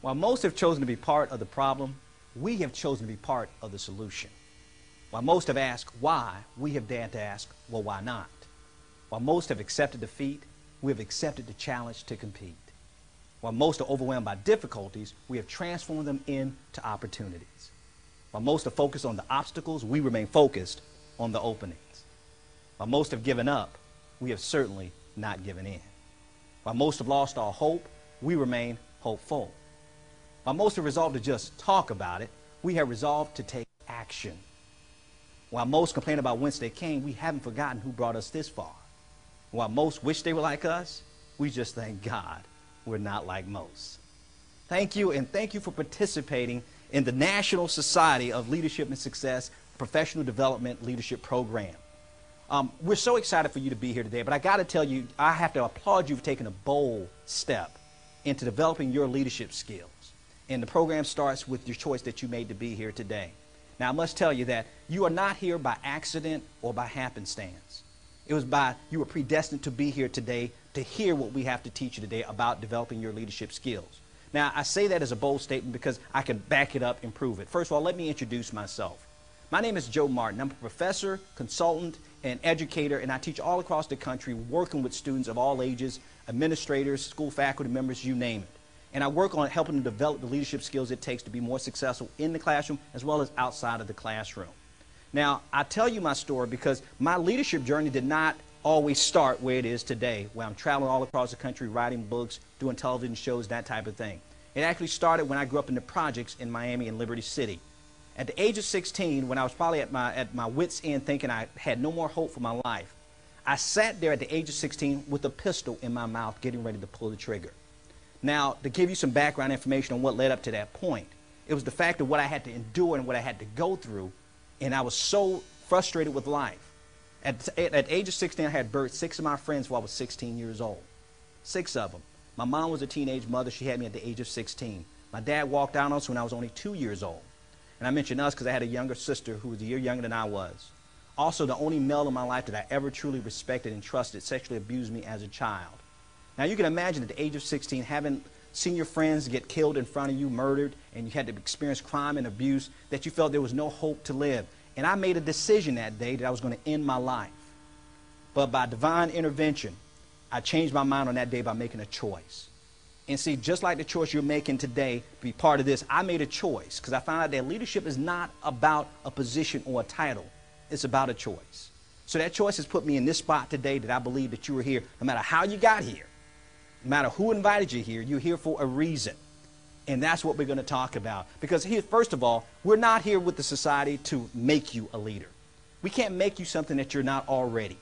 While most have chosen to be part of the problem, we have chosen to be part of the solution. While most have asked why, we have dared to ask, well, why not? While most have accepted defeat, we have accepted the challenge to compete. While most are overwhelmed by difficulties, we have transformed them into opportunities. While most are focused on the obstacles, we remain focused on the openings. While most have given up, we have certainly not given in. While most have lost all hope, we remain hopeful. While most have resolved to just talk about it, we have resolved to take action. While most complain about whence they came, we haven't forgotten who brought us this far. While most wish they were like us, we just thank God we're not like most. Thank you, and thank you for participating in the National Society of Leadership and Success Professional Development Leadership Program. We're so excited for you to be here today, but I got to tell you, I have to applaud you for taking a bold step into developing your leadership skills. And the program starts with your choice that you made to be here today. Now, I must tell you that you are not here by accident or by happenstance. It was you were predestined to be here today to hear what we have to teach you today about developing your leadership skills. Now, I say that as a bold statement because I can back it up and prove it. First of all, let me introduce myself. My name is Joe Martin. I'm a professor, consultant, and educator, and I teach all across the country working with students of all ages, administrators, school faculty members, you name it. And I work on helping them develop the leadership skills it takes to be more successful in the classroom as well as outside of the classroom. Now, I tell you my story because my leadership journey did not always start where it is today, where I'm traveling all across the country, writing books, doing television shows, that type of thing. It actually started when I grew up in the projects in Miami and Liberty City. At the age of 16, when I was probably at my wit's end thinking I had no more hope for my life, I sat there at the age of 16 with a pistol in my mouth getting ready to pull the trigger. Now, to give you some background information on what led up to that point, it was the fact of what I had to endure and what I had to go through, and I was so frustrated with life. At the age of 16, I had birthed 6 of my friends while I was 16 years old. 6 of them. My mom was a teenage mother. She had me at the age of 16. My dad walked out on us when I was only 2 years old. And I mention us because I had a younger sister who was a year younger than I was. Also, the only male in my life that I ever truly respected and trusted sexually abused me as a child. Now, you can imagine at the age of 16, having seen your friends get killed in front of you, murdered, and you had to experience crime and abuse, that you felt there was no hope to live. And I made a decision that day that I was going to end my life. But by divine intervention, I changed my mind on that day by making a choice. And see, just like the choice you're making today to be part of this, I made a choice because I found out that leadership is not about a position or a title. It's about a choice. So that choice has put me in this spot today that I believe that you are here. No matter how you got here, no matter who invited you here, you're here for a reason. And that's what we're going to talk about. Because here, first of all, we're not here with the society to make you a leader. We can't make you something that you're not already.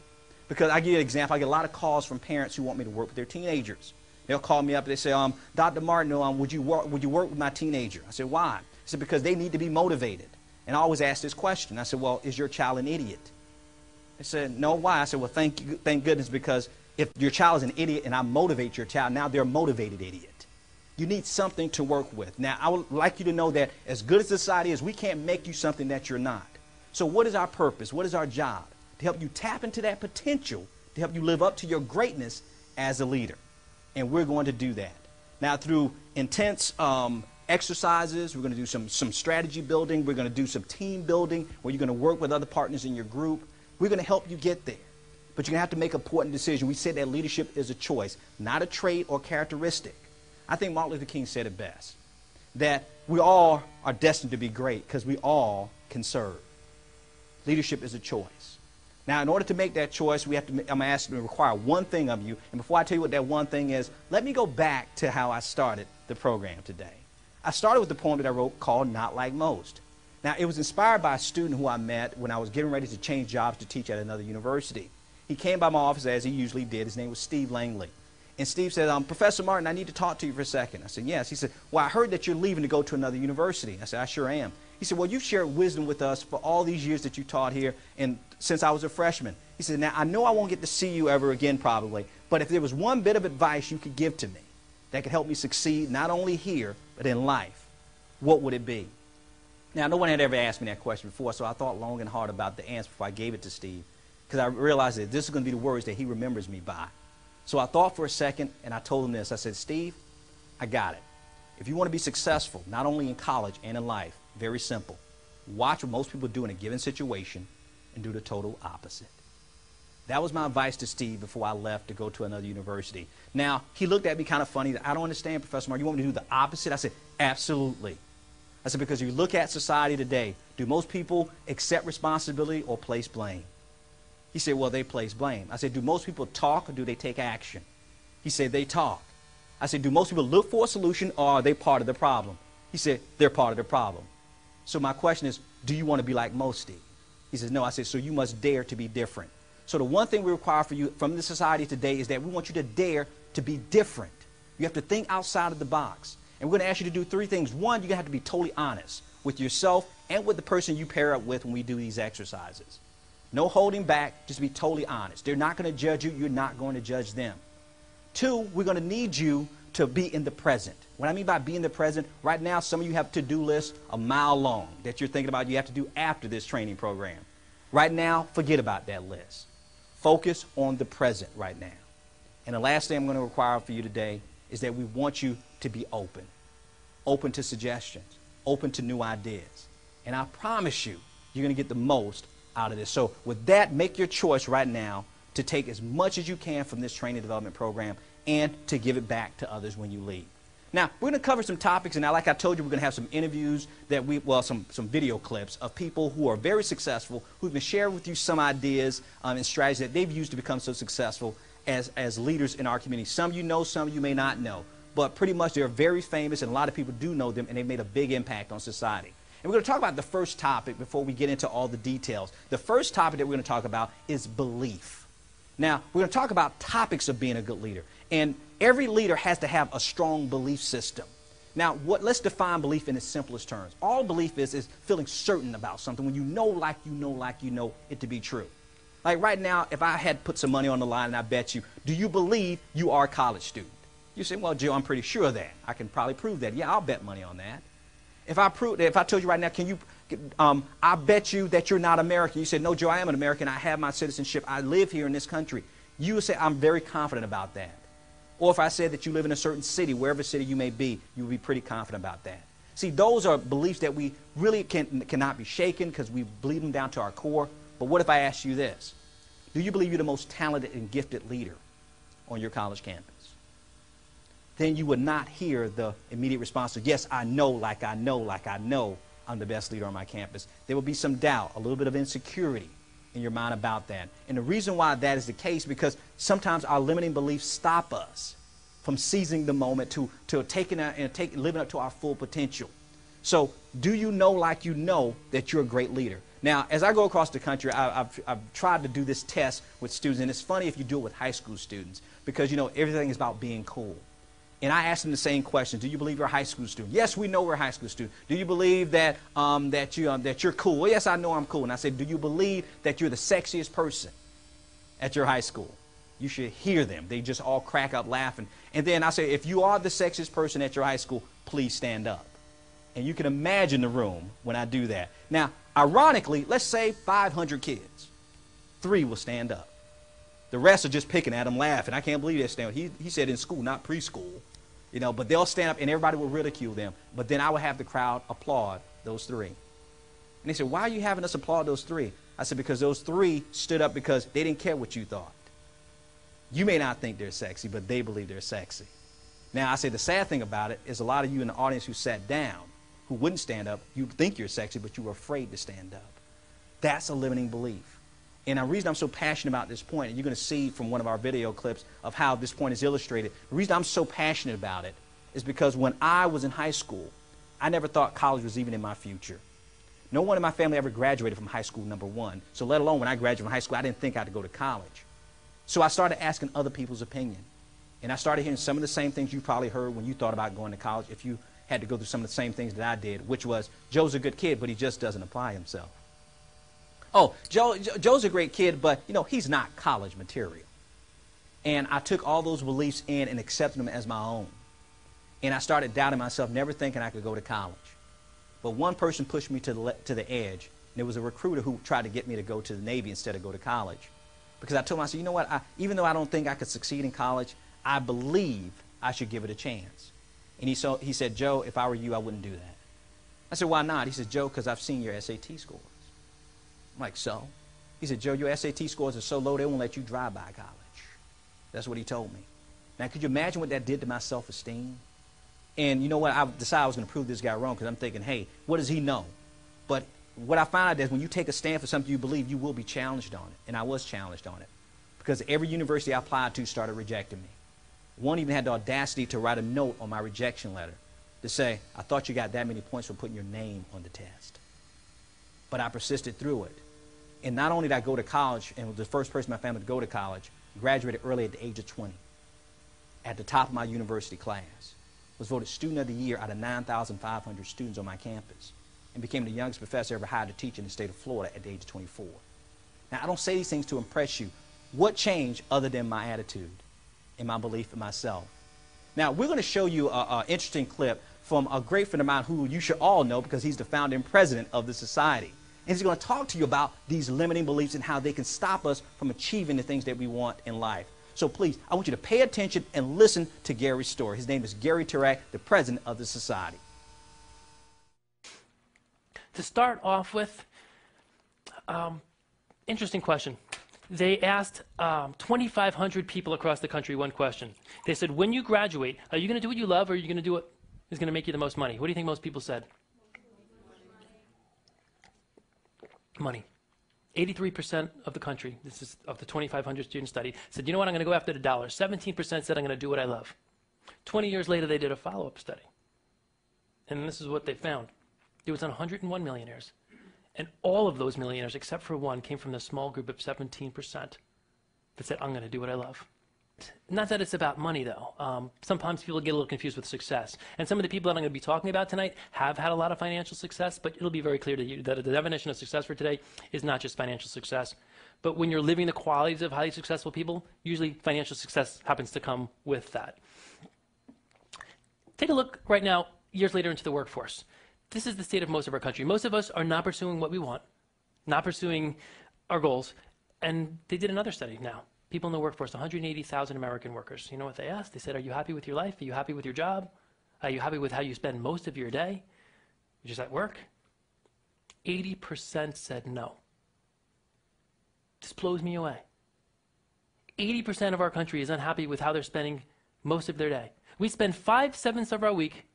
Because I give you an example. I get a lot of calls from parents who want me to work with their teenagers. They'll call me up and they say, Dr. Martin, would you work with my teenager? I said, why? I said, because they need to be motivated. And I always ask this question. I said, well, is your child an idiot? They said, no, why? I said, well, thank goodness, because if your child is an idiot and I motivate your child, now they're a motivated idiot. You need something to work with. Now, I would like you to know that as good as society is, we can't make you something that you're not. So what is our purpose? What is our job? To help you tap into that potential, to help you live up to your greatness as a leader. And we're going to do that. Now, through intense exercises, we're going to do some strategy building. We're going to do some team building where you're going to work with other partners in your group. We're going to help you get there. But you're going to have to make an important decision. We said that leadership is a choice, not a trait or characteristic. I think Martin Luther King said it best, that we all are destined to be great because we all can serve. Leadership is a choice. Now, in order to make that choice, I'm going to ask you to require one thing of you. And before I tell you what that one thing is, let me go back to how I started the program today. I started with the poem that I wrote called Not Like Most. Now, it was inspired by a student who I met when I was getting ready to change jobs to teach at another university. He came by my office as he usually did. His name was Steve Langley. And Steve said, Professor Martin, I need to talk to you for a second. I said, yes. He said, well, I heard that you're leaving to go to another university. I said, I sure am. He said, well, you've shared wisdom with us for all these years that you taught here and since I was a freshman. He said, now, I know I won't get to see you ever again probably, but if there was one bit of advice you could give to me that could help me succeed not only here, but in life, what would it be? Now, no one had ever asked me that question before, so I thought long and hard about the answer before I gave it to Steve, because I realized that this is going to be the words that he remembers me by. So I thought for a second, and I told him this. I said, Steve, I got it. If you want to be successful, not only in college and in life, very simple. Watch what most people do in a given situation and do the total opposite. That was my advice to Steve before I left to go to another university. Now, he looked at me kind of funny. I don't understand, Professor Mark. You want me to do the opposite? I said, absolutely. I said, because you look at society today, do most people accept responsibility or place blame? He said, well, they place blame. I said, do most people talk or do they take action? He said, they talk. I said, do most people look for a solution or are they part of the problem? He said, they're part of the problem. So my question is, do you want to be like most, Steve? He says, no. I said, so you must dare to be different. So the one thing we require for you from the society today is that we want you to dare to be different. You have to think outside of the box. And we're going to ask you to do three things. One, you're going to have to be totally honest with yourself and with the person you pair up with when we do these exercises. No holding back, just be totally honest. They're not going to judge you. You're not going to judge them. Two, we're going to need you to be in the present. What I mean by be in the present, right now some of you have to-do lists a mile long that you're thinking about you have to do after this training program. Right now, forget about that list. Focus on the present right now. And the last thing I'm going to require for you today is that we want you to be open. Open to suggestions. Open to new ideas. And I promise you, you're going to get the most out of this. So with that, make your choice right now to take as much as you can from this training development program and to give it back to others when you leave. Now, we're going to cover some topics, and now, like I told you, we're going to have some interviews that some video clips of people who are very successful, who can share with you some ideas and strategies that they've used to become so successful as leaders in our community. Some you know, some you may not know, but pretty much they're very famous, and a lot of people do know them, and they've made a big impact on society. And we're going to talk about the first topic before we get into all the details. The first topic that we're going to talk about is belief. Now, we're going to talk about topics of being a good leader. And every leader has to have a strong belief system. Now, let's define belief in its simplest terms. All belief is feeling certain about something when you know it to be true. Like right now, if I had put some money on the line and I bet you, do you believe you are a college student? You say, well, Joe, I'm pretty sure of that. I can probably prove that. Yeah, I'll bet money on that. If I told you right now, I bet you that you're not American. You said, no, Joe, I am an American. I have my citizenship. I live here in this country. You would say, I'm very confident about that. Or if I said that you live in a certain city, wherever city you may be, you would be pretty confident about that. See, those are beliefs that we really cannot be shaken because we believe them down to our core. But what if I asked you this? Do you believe you're the most talented and gifted leader on your college campus? Then you would not hear the immediate response of, yes, I know I'm the best leader on my campus. There will be some doubt, a little bit of insecurity in your mind about that. And the reason why that is the case, because sometimes our limiting beliefs stop us from seizing the moment to living up to our full potential. So do you know that you're a great leader? Now, as I go across the country, I've tried to do this test with students, and it's funny if you do it with high school students, because, everything is about being cool. And I ask them the same question. Do you believe you're a high school student? Yes, we know we're a high school student. Do you believe that you're cool? Well, yes, I know I'm cool. And I say, do you believe that you're the sexiest person at your high school? You should hear them. They just all crack up laughing. And then I say, if you are the sexiest person at your high school, please stand up. And you can imagine the room when I do that. Now, ironically, let's say 500 kids. 3 will stand up. The rest are just picking at him, laughing. I can't believe they're standing. He said in school, not preschool. But they'll stand up and everybody will ridicule them. But then I will have the crowd applaud those 3. And they said, why are you having us applaud those 3? I said, because those 3 stood up because they didn't care what you thought. You may not think they're sexy, but they believe they're sexy. Now, I say the sad thing about it is a lot of you in the audience who sat down, who wouldn't stand up, you think you're sexy, but you were afraid to stand up. That's a limiting belief. And the reason I'm so passionate about this point, and you're going to see from one of our video clips of how this point is illustrated, the reason I'm so passionate about it is because when I was in high school, I never thought college was even in my future. No one in my family ever graduated from high school, number one. So let alone when I graduated from high school, I didn't think I had to go to college. So I started asking other people's opinion. And I started hearing some of the same things you probably heard when you thought about going to college if you had to go through some of the same things that I did, which was, Joe's a good kid, but he just doesn't apply himself. Oh, Joe's a great kid, but, he's not college material. And I took all those beliefs in and accepted them as my own. And I started doubting myself, never thinking I could go to college. But one person pushed me to the edge, and it was a recruiter who tried to get me to go to the Navy instead of go to college. Because I told myself, you know what, even though I don't think I could succeed in college, I believe I should give it a chance. And he said, Joe, if I were you, I wouldn't do that. I said, why not? He said, Joe, because I've seen your SAT scores. I'm like, so? He said, Joe, your SAT scores are so low, they won't let you drive by college. That's what he told me. Now, could you imagine what that did to my self-esteem? And you know what? I decided I was going to prove this guy wrong because I'm thinking, hey, what does he know? But what I found out is when you take a stand for something you believe, you will be challenged on it. And I was challenged on it because every university I applied to started rejecting me. One even had the audacity to write a note on my rejection letter to say, I thought you got that many points for putting your name on the test. But I persisted through it. And not only did I go to college, and was the first person in my family to go to college, graduated early at the age of 20, at the top of my university class, was voted Student of the Year out of 9,500 students on my campus, and became the youngest professor ever hired to teach in the state of Florida at the age of 24. Now, I don't say these things to impress you. What changed other than my attitude and my belief in myself? Now, we're going to show you an interesting clip from a great friend of mine who you should all know because he's the founder and president of the society. And he's going to talk to you about these limiting beliefs and how they can stop us from achieving the things that we want in life. So please, I want you to pay attention and listen to Gary's story. His name is Gary Turak, the president of the society. To start off with, interesting question. They asked 2,500 people across the country one question. They said, when you graduate, are you going to do what you love or are you going to do what is going to make you the most money? What do you think most people said? Money. 83% of the country, this is of the 2,500 student study, said, you know what, I'm going to go after the dollar. 17% said, I'm going to do what I love. 20 years later, they did a follow-up study. And this is what they found. There was 101 millionaires. And all of those millionaires, except for one, came from the small group of 17% that said, I'm going to do what I love. Not that it's about money, though. Sometimes people get a little confused with success. And some of the people that I'm going to be talking about tonight have had a lot of financial success, but it'll be very clear to you that the definition of success for today is not just financial success. But when you're living the qualities of highly successful people, usually financial success happens to come with that. Take a look right now, years later, into the workforce. This is the state of most of our country. Most of us are not pursuing what we want, not pursuing our goals. And they did another study now. People in the workforce, 180,000 American workers. You know what they asked? They said, are you happy with your life? Are you happy with your job? Are you happy with how you spend most of your day? You're just at work? 80% said no. This blows me away. 80% of our country is unhappy with how they're spending most of their day. We spend 5/7 of our week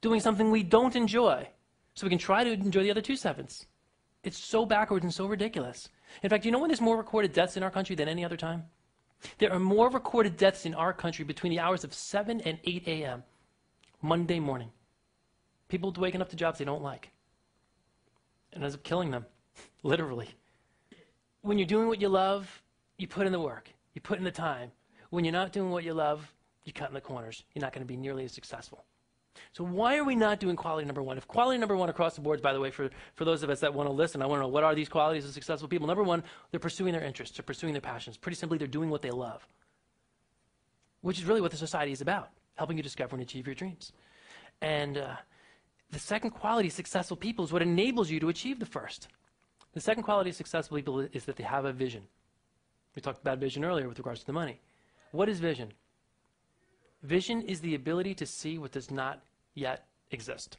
doing something we don't enjoy, so we can try to enjoy the other 2/7. It's so backwards and so ridiculous. In fact, you know when there's more recorded deaths in our country than any other time? There are more recorded deaths in our country between the hours of 7 and 8 a.m. Monday morning. People waking up to jobs they don't like. And ends up killing them, literally. When you're doing what you love, you put in the work. You put in the time. When you're not doing what you love, you cut in the corners. You're not going to be nearly as successful. So why are we not doing quality number one? If quality number one across the board, by the way, for those of us that want to listen, I want to know what are these qualities of successful people. Number one, they're pursuing their interests. They're pursuing their passions. Pretty simply, they're doing what they love, which is really what the society is about, helping you discover and achieve your dreams. And the second quality of successful people is what enables you to achieve the first. The second quality of successful people is that they have a vision. We talked about vision earlier with regards to the money. What is vision? Vision is the ability to see what does not yet exist.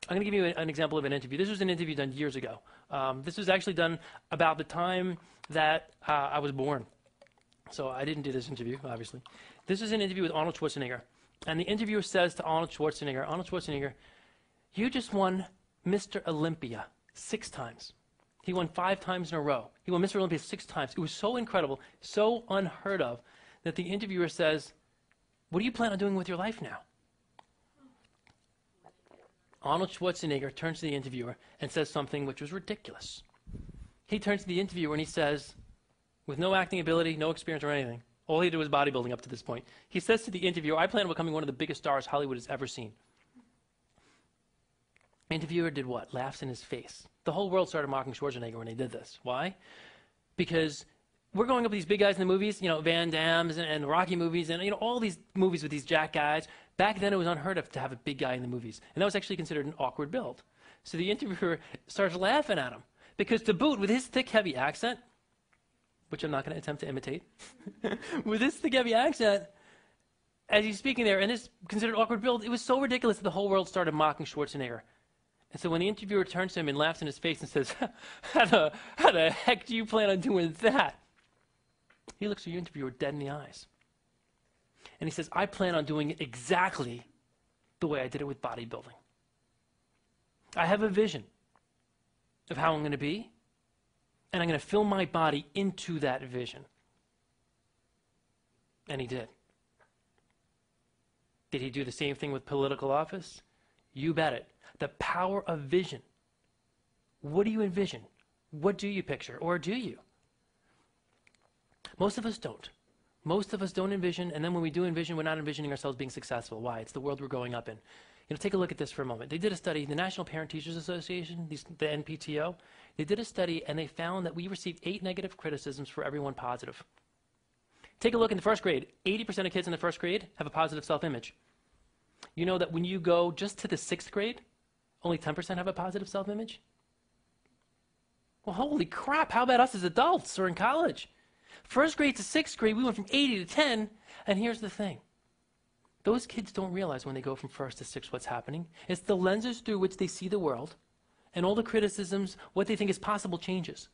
I'm going to give you an example of an interview. This was an interview done years ago. This was actually done about the time that I was born. So I didn't do this interview, obviously. This is an interview with Arnold Schwarzenegger. And the interviewer says to Arnold Schwarzenegger, you just won Mr. Olympia 6 times. He won 5 times in a row. He won Mr. Olympia 6 times. It was so incredible, so unheard of, that the interviewer says, what do you plan on doing with your life now? Arnold Schwarzenegger turns to the interviewer and says something which was ridiculous. He turns to the interviewer and he says, with no acting ability, no experience or anything, all he did was bodybuilding up to this point. He says to the interviewer, I plan on becoming one of the biggest stars Hollywood has ever seen. Interviewer did what? Laughs in his face. The whole world started mocking Schwarzenegger when they did this. Why? Because we're going up with these big guys in the movies, you know, Van Damme's and Rocky movies, and you know all these movies with these jack guys. Back then, it was unheard of to have a big guy in the movies, and that was actually considered an awkward build. So the interviewer starts laughing at him because, to boot, with his thick, heavy accent, which I'm not going to attempt to imitate, with his thick, heavy accent, as he's speaking there, and this considered awkward build, it was so ridiculous that the whole world started mocking Schwarzenegger. And so when the interviewer turns to him and laughs in his face and says, how the heck do you plan on doing that? He looks the interviewer dead in the eyes. And he says, I plan on doing it exactly the way I did it with bodybuilding. I have a vision of how I'm going to be, and I'm going to fill my body into that vision. And he did. Did he do the same thing with political office? You bet it. The power of vision. What do you envision? What do you picture? Or do you? Most of us don't. Most of us don't envision, and then when we do envision, we're not envisioning ourselves being successful. Why? It's the world we're growing up in. Take a look at this for a moment. They did a study, the National Parent Teachers Association, the NPTO, they did a study and they found that we received 8 negative criticisms for every 1 positive. Take a look in the first grade. 80% of kids in the first grade have a positive self-image. You know that when you go just to the 6th grade, only 10% have a positive self-image? Well, holy crap, how about us as adults or in college? First grade to 6th grade, we went from 80 to 10, and here's the thing. Those kids don't realize when they go from 1st to 6th what's happening. It's the lenses through which they see the world, and all the criticisms, what they think is possible changes.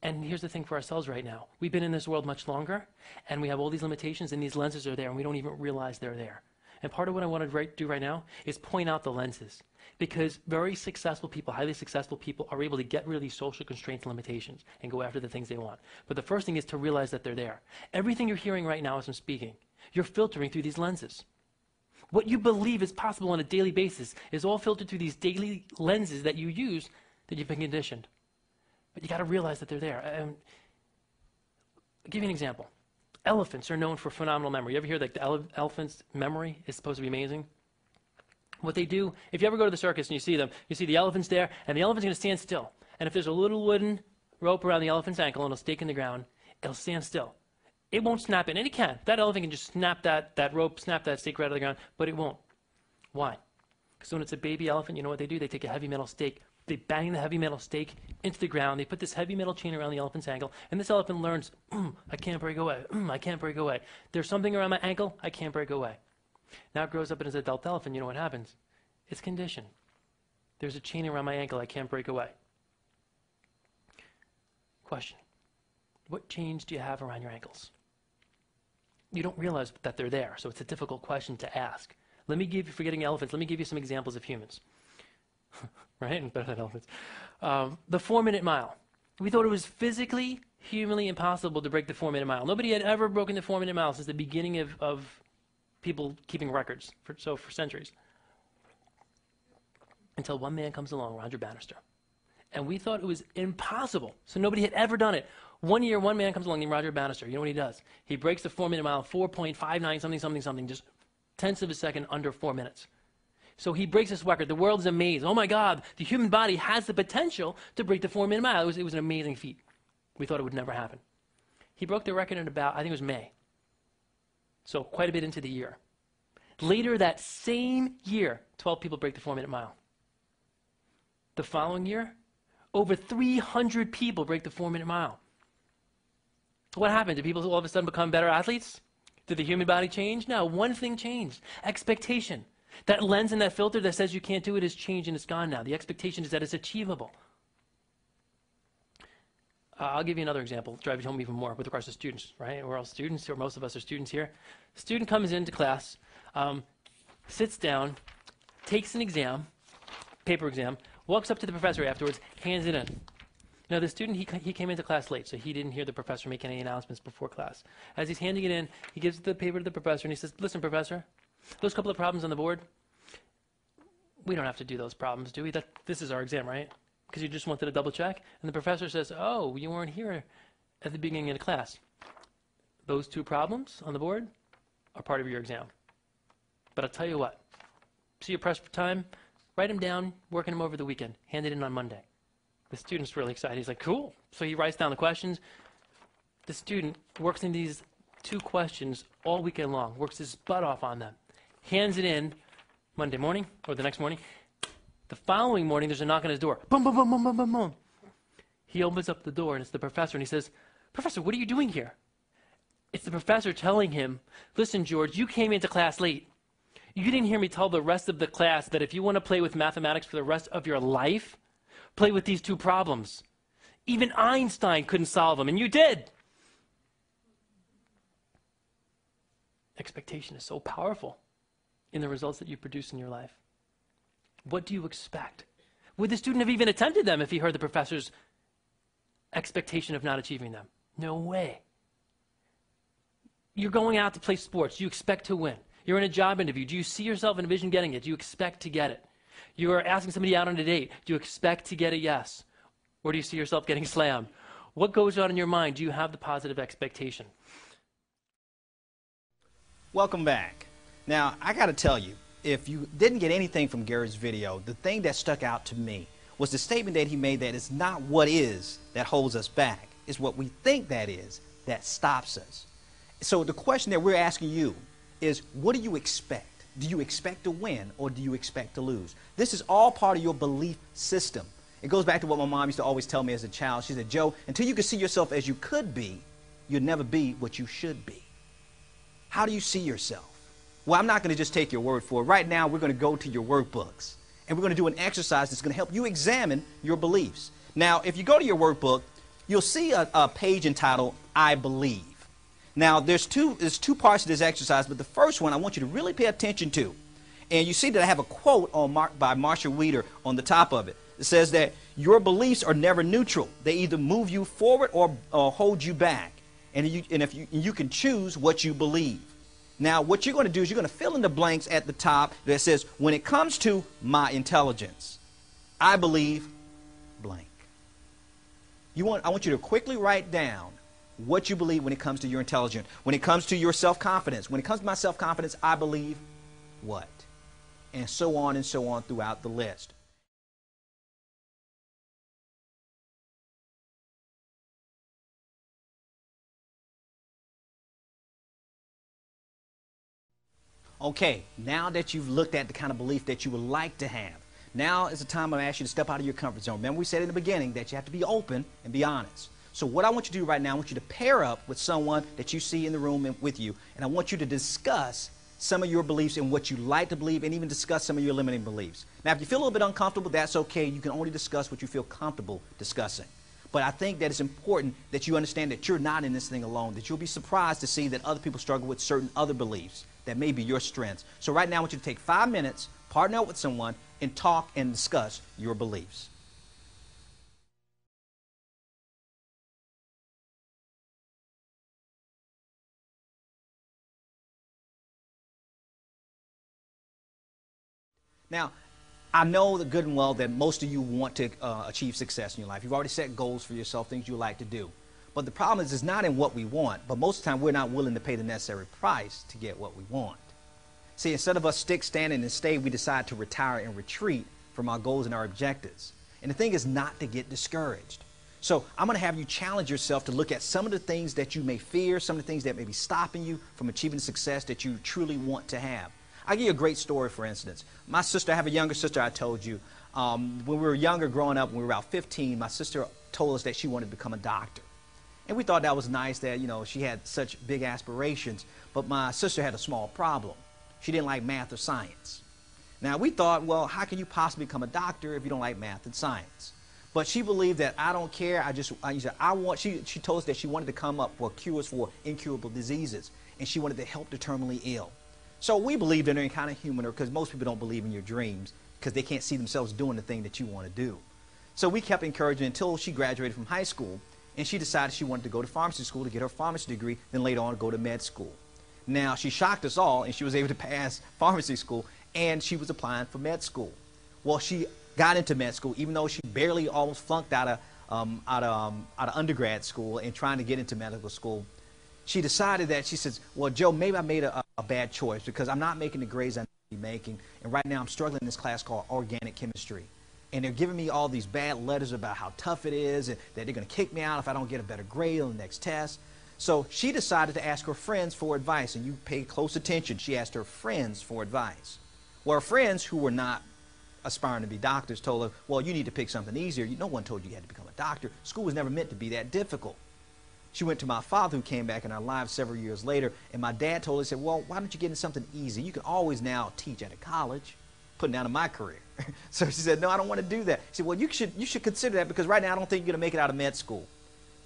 And here's the thing for ourselves right now. We've been in this world much longer, and we have all these limitations, and these lenses are there, and we don't even realize they're there. And part of what I want to do right now is point out the lenses. Because very successful people, highly successful people, are able to get rid of these social constraints and limitations and go after the things they want. But the first thing is to realize that they're there. Everything you're hearing right now as I'm speaking, you're filtering through these lenses. What you believe is possible on a daily basis is all filtered through these daily lenses that you use that you've been conditioned. But you got to realize that they're there. I'll give you an example. Elephants are known for phenomenal memory. You ever hear that the elephant's memory is supposed to be amazing? What they do, if you ever go to the circus and you see them, you see the elephant's there, and the elephant's going to stand still. And if there's a little wooden rope around the elephant's ankle and a stake in the ground, it'll stand still. It won't snap it, and it can. That elephant can just snap that rope, snap that stake right out of the ground, but it won't. Why? Because when it's a baby elephant, you know what they do? They take a heavy metal stake, they bang the heavy metal stake into the ground, they put this heavy metal chain around the elephant's ankle, and this elephant learns, I can't break away, I can't break away. There's something around my ankle, I can't break away. Now it grows up as an adult elephant, you know what happens? It's conditioned. There's a chain around my ankle, I can't break away. Question. What chains do you have around your ankles? You don't realize that they're there, so it's a difficult question to ask. Let me give you, forgetting elephants, let me give you some examples of humans. Right? Better than elephants. The 4-minute mile. We thought it was physically, humanly impossible to break the 4-minute mile. Nobody had ever broken the 4-minute mile since the beginning of people keeping records, for centuries. Until one man comes along, Roger Bannister. And we thought it was impossible. So nobody had ever done it. One year, one man comes along named Roger Bannister. You know what he does? He breaks the 4-minute mile, 4.59 something, just tenths of a second under 4 minutes. So he breaks this record. The world is amazed. Oh my God, the human body has the potential to break the 4-minute mile. It was an amazing feat. We thought it would never happen. He broke the record in about, I think it was May. So quite a bit into the year. Later that same year, 12 people break the 4-minute mile. The following year, over 300 people break the 4-minute mile. What happened? Did people all of a sudden become better athletes? Did the human body change? No, one thing changed. Expectation. That lens and that filter that says you can't do it has changed and it's gone now. The expectation is that it's achievable. I'll give you another example, drive it home even more with regards to students, right? We're all students, or most of us are students here. Student comes into class, sits down, takes an exam, paper exam, walks up to the professor afterwards, hands it in. Now, the student, he came into class late, so he didn't hear the professor make any announcements before class. As he's handing it in, he gives the paper to the professor, and he says, listen, professor, those couple of problems on the board, we don't have to do those problems, do we? This is our exam, right? Because you just wanted to double check. And the professor says, oh, you weren't here at the beginning of the class. Those 2 problems on the board are part of your exam. But I'll tell you what, see your press for time, write them down, working them over the weekend, hand it in on Monday. The student's really excited. He's like, cool. So he writes down the questions. The student works in these 2 questions all weekend long, works his butt off on them, hands it in Monday morning or the next morning. The following morning, there's a knock on his door. Boom, boom, boom, boom, boom, boom, boom. He opens up the door, and it's the professor, and he says, Professor, what are you doing here? It's the professor telling him, listen, George, you came into class late. You didn't hear me tell the rest of the class that if you want to play with mathematics for the rest of your life, play with these two problems. Even Einstein couldn't solve them, and you did. Expectation is so powerful in the results that you produce in your life. What do you expect? Would the student have even attempted them if he heard the professor's expectation of not achieving them? No way. You're going out to play sports. You expect to win. You're in a job interview. Do you see yourself and envision getting it? Do you expect to get it? You are asking somebody out on a date. Do you expect to get a yes? Or do you see yourself getting slammed? What goes on in your mind? Do you have the positive expectation? Welcome back. Now, I got to tell you, if you didn't get anything from Gary's video, the thing that stuck out to me was the statement that he made that it's not what is that holds us back. It's what we think that is that stops us. So the question that we're asking you is, what do you expect? Do you expect to win or do you expect to lose? This is all part of your belief system. It goes back to what my mom used to always tell me as a child. She said, Joe, until you can see yourself as you could be, you'll never be what you should be. How do you see yourself? Well, I'm not going to just take your word for it. Right now, we're going to go to your workbooks, and we're going to do an exercise that's going to help you examine your beliefs. Now, if you go to your workbook, you'll see a page entitled, I Believe. Now, there's two parts to this exercise, but the first one I want you to really pay attention to. And you see that I have a quote by Marshall Weeder on the top of it. It says that your beliefs are never neutral. They either move you forward or hold you back. And if you can choose what you believe. Now, what you're going to do is you're going to fill in the blanks at the top that says, when it comes to my intelligence, I believe blank. I want you to quickly write down what you believe when it comes to your intelligence. When it comes to your self-confidence. When it comes to my self-confidence, I believe what? And so on throughout the list. Okay, now that you've looked at the kind of belief that you would like to have, now is the time I'm asking you to step out of your comfort zone. Remember we said in the beginning that you have to be open and be honest. So what I want you to do right now, I want you to pair up with someone that you see in the room with you, and I want you to discuss some of your beliefs and what you like to believe, and even discuss some of your limiting beliefs. Now, if you feel a little bit uncomfortable, that's okay. You can only discuss what you feel comfortable discussing. But I think that it's important that you understand that you're not in this thing alone, that you'll be surprised to see that other people struggle with certain other beliefs that may be your strengths. So right now, I want you to take 5 minutes, partner up with someone, and talk and discuss your beliefs. Now, I know the good and well that most of you want to achieve success in your life. You've already set goals for yourself, things you like to do. But the problem is, it's not in what we want, but most of the time we're not willing to pay the necessary price to get what we want. See, instead of us standing and stay, we decide to retire and retreat from our goals and our objectives. And the thing is not to get discouraged. So I'm going to have you challenge yourself to look at some of the things that you may fear, some of the things that may be stopping you from achieving success that you truly want to have. I'll give you a great story, for instance. My sister, I have a younger sister, I told you. When we were younger, growing up, when we were about 15, my sister told us that she wanted to become a doctor. And we thought that was nice that, she had such big aspirations. But my sister had a small problem. She didn't like math or science. Now, we thought, well, how can you possibly become a doctor if you don't like math and science? But she believed that I don't care. She told us that she wanted to come up with cures for incurable diseases. And she wanted to help the terminally ill. So we believed in her and kind of humored her, because most people don't believe in your dreams because they can't see themselves doing the thing that you want to do. So we kept encouraging her until she graduated from high school, and she decided she wanted to go to pharmacy school to get her pharmacy degree, then later on go to med school. Now, she shocked us all, and she was able to pass pharmacy school, and she was applying for med school. Well, she got into med school, even though she barely almost flunked out of undergrad school and trying to get into medical school. She decided that, she says, well, Joe, maybe I made a bad choice because I'm not making the grades I need to be making. And right now I'm struggling in this class called organic chemistry. And they're giving me all these bad letters about how tough it is and that they're going to kick me out if I don't get a better grade on the next test. So she decided to ask her friends for advice. And you pay close attention. She asked her friends for advice. Well, her friends who were not aspiring to be doctors told her, well, you need to pick something easier. No one told you you had to become a doctor. School was never meant to be that difficult. She went to my father, who came back in our lives several years later, and my dad told her, he said, well, why don't you get into something easy? You can always now teach at a college, putting down in my career. So she said, no, I don't want to do that. She said, well, you should consider that, because right now I don't think you're going to make it out of med school.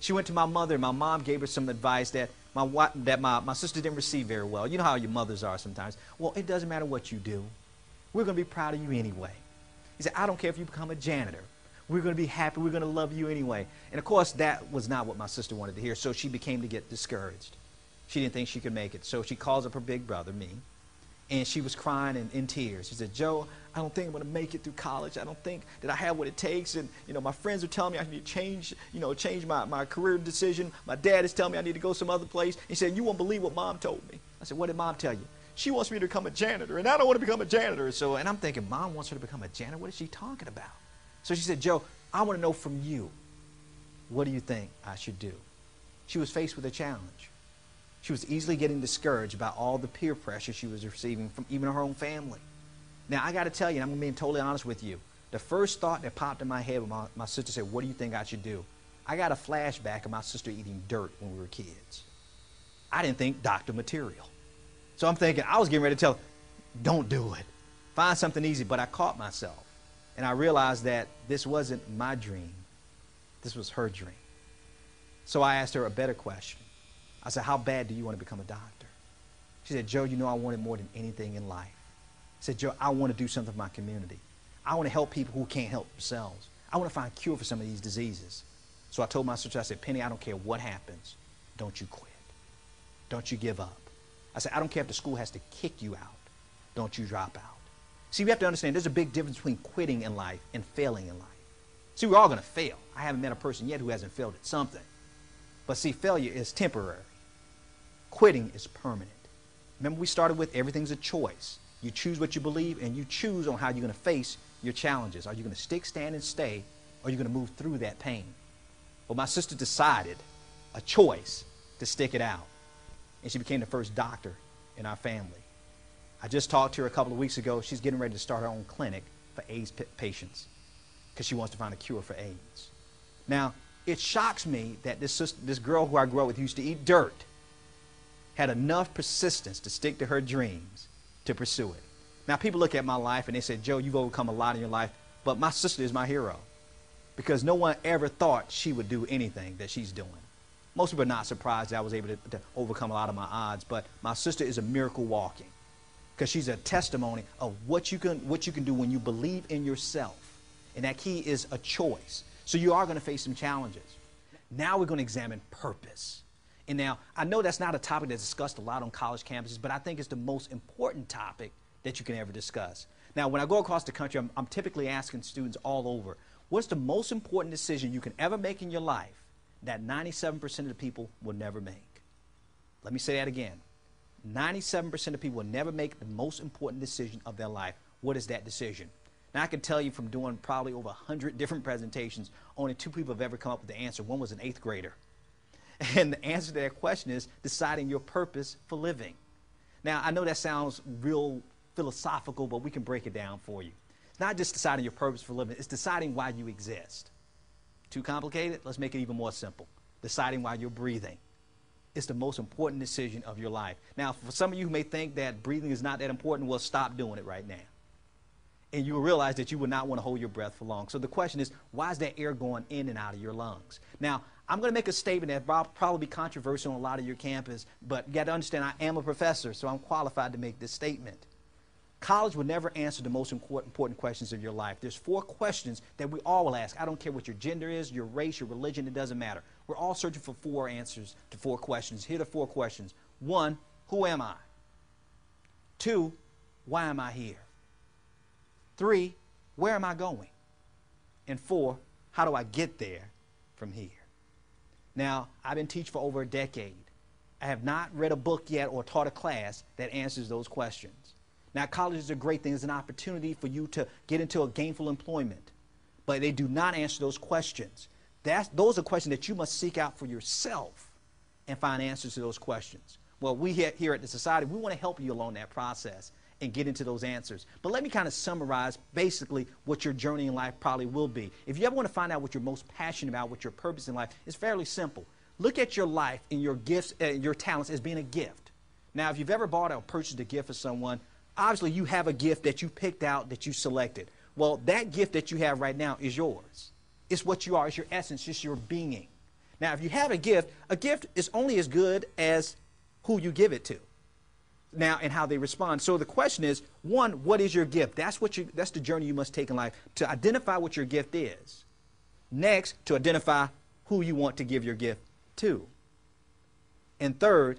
She went to my mother, and my mom gave her some advice that my sister didn't receive very well. You know how your mothers are sometimes. Well, it doesn't matter what you do. We're going to be proud of you anyway. He said, I don't care if you become a janitor. We're going to be happy. We're going to love you anyway. And of course, that was not what my sister wanted to hear, so she began to get discouraged. She didn't think she could make it. So she calls up her big brother, me, and she was crying and in tears. She said, Joe, I don't think I'm going to make it through college. I don't think that I have what it takes. And, my friends are telling me I need to change my career decision. My dad is telling me I need to go some other place. He said, you won't believe what Mom told me. I said, what did Mom tell you? She wants me to become a janitor, and I don't want to become a janitor. And I'm thinking, Mom wants her to become a janitor? What is she talking about? So she said, Joe, I want to know from you, what do you think I should do? She was faced with a challenge. She was easily getting discouraged about all the peer pressure she was receiving from even her own family. Now, I got to tell you, and I'm being totally honest with you, the first thought that popped in my head when my sister said, what do you think I should do? I got a flashback of my sister eating dirt when we were kids. I didn't think doctor material. So I'm thinking, I was getting ready to tell her, don't do it. Find something easy, but I caught myself. And I realized that this wasn't my dream. This was her dream. So I asked her a better question. I said, how bad do you want to become a doctor? She said, Joe, I want it more than anything in life. I said, Joe, I want to do something for my community. I want to help people who can't help themselves. I want to find a cure for some of these diseases. So I told my sister, I said, Penny, I don't care what happens. Don't you quit. Don't you give up. I said, I don't care if the school has to kick you out. Don't you drop out. See, we have to understand there's a big difference between quitting in life and failing in life. See, we're all going to fail. I haven't met a person yet who hasn't failed at something. But see, failure is temporary. Quitting is permanent. Remember, we started with everything's a choice. You choose what you believe, and you choose on how you're going to face your challenges. Are you going to stick, stand, and stay, or are you going to move through that pain? Well, my sister decided a choice to stick it out, and she became the first doctor in our family. I just talked to her a couple of weeks ago. She's getting ready to start her own clinic for AIDS patients because she wants to find a cure for AIDS. Now, it shocks me that this girl who I grew up with, who used to eat dirt, had enough persistence to stick to her dreams to pursue it. Now, people look at my life and they say, Joe, you've overcome a lot in your life, but my sister is my hero because no one ever thought she would do anything that she's doing. Most people are not surprised that I was able to overcome a lot of my odds, but my sister is a miracle walking because she's a testimony of what you can do when you believe in yourself. And that key is a choice. So you are going to face some challenges. Now we're going to examine purpose. And now, I know that's not a topic that's discussed a lot on college campuses, but I think it's the most important topic that you can ever discuss. Now, when I go across the country, I'm typically asking students all over, what's the most important decision you can ever make in your life that 97% of the people will never make? Let me say that again. 97% of people will never make the most important decision of their life. What is that decision? Now, I can tell you from doing probably over 100 different presentations, only 2 people have ever come up with the answer. One was an 8th grader. And the answer to that question is deciding your purpose for living. Now, I know that sounds real philosophical, but we can break it down for you. It's not just deciding your purpose for living. It's deciding why you exist. Too complicated? Let's make it even more simple. Deciding why you're breathing. It's the most important decision of your life. Now, for some of you who may think that breathing is not that important, well, stop doing it right now. And you will realize that you will not want to hold your breath for long. So the question is, why is that air going in and out of your lungs? Now, I'm going to make a statement that will probably be controversial on a lot of your campus, but you got to understand I am a professor, so I'm qualified to make this statement. College will never answer the most important questions of your life. There's 4 questions that we all will ask. I don't care what your gender is, your race, your religion, it doesn't matter. We're all searching for 4 answers to 4 questions. Here are the 4 questions. 1, who am I? 2, why am I here? 3, where am I going? And 4, how do I get there from here? Now, I've been teaching for over a decade. I have not read a book yet or taught a class that answers those questions. Now, college is a great thing. It's an opportunity for you to get into a gainful employment. But they do not answer those questions. Those are questions that you must seek out for yourself and find answers to those questions. Well, we here at the Society, we want to help you along that process and get into those answers. But let me kind of summarize basically what your journey in life probably will be. If you ever want to find out what you're most passionate about, what your purpose in life is, fairly simple. Look at your life and your gifts, your talents as being a gift. Now, if you've ever bought or purchased a gift for someone, obviously you have a gift that you picked out, that you selected. Well, that gift that you have right now is yours. It's what you are. It's your essence. It's your being. Now, if you have a gift is only as good as who you give it to. Now, and how they respond. So the question is, one, what is your gift? That's the journey you must take in life, to identify what your gift is. Next, to identify who you want to give your gift to. And third,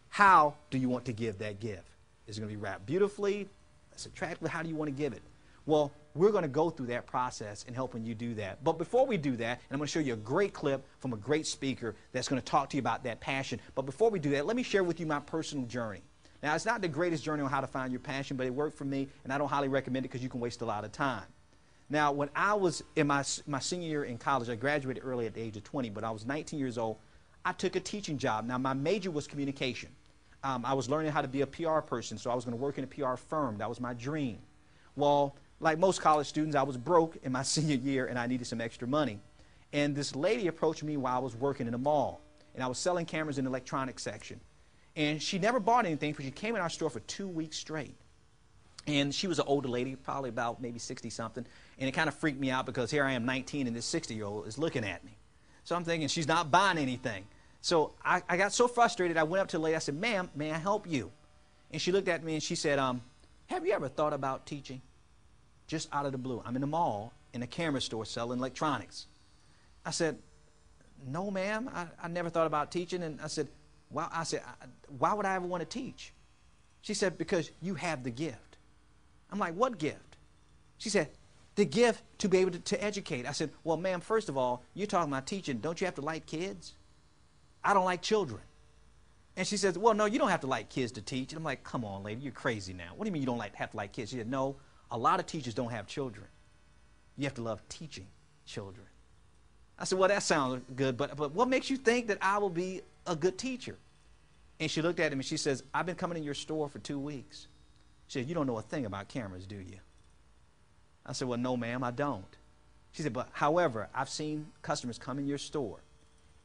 how do you want to give that gift? Is it going to be wrapped beautifully? Is it attractive? How do you want to give it? Well, we're going to go through that process in helping you do that. But before we do that, and I'm going to show you a great clip from a great speaker that's going to talk to you about that passion. But before we do that, let me share with you my personal journey. Now, it's not the greatest journey on how to find your passion, but it worked for me, and I don't highly recommend it because you can waste a lot of time. Now, when I was in my senior year in college, I graduated early at the age of 20, but I was 19 years old. I took a teaching job. Now, my major was communication. I was learning how to be a PR person, so I was going to work in a PR firm. That was my dream. Well, like most college students, I was broke in my senior year, and I needed some extra money. And this lady approached me while I was working in a mall, and I was selling cameras in the electronics section. And she never bought anything, but she came in our store for 2 weeks straight. And she was an older lady, probably about maybe 60-something. And it kind of freaked me out because here I am 19 and this 60-year-old is looking at me. So I'm thinking she's not buying anything. So I got so frustrated, I went up to the lady. I said, "Ma'am, may I help you?" And she looked at me and she said, "Have you ever thought about teaching?" Just out of the blue. I'm in the mall in a camera store selling electronics. I said, "No, ma'am, I never thought about teaching." And I said, why would I ever want to teach? She said, "Because you have the gift." I'm like, "What gift?" She said, "The gift to be able to educate." I said, "Well, ma'am, first of all, you're talking about teaching. Don't you have to like kids?" "I don't like children." And she says, "Well, no, you don't have to like kids to teach." And I'm like, "Come on, lady, you're crazy now. What do you mean you don't have to like kids?" She said, "No, a lot of teachers don't have children. You have to love teaching children." I said, "Well, that sounds good, but what makes you think that I will be a good teacher?" And she looked at him and she says, "I've been coming in your store for 2 weeks. She said, "You don't know a thing about cameras, do you?" I said, "Well, no, ma'am, I don't." She said, "But however, I've seen customers come in your store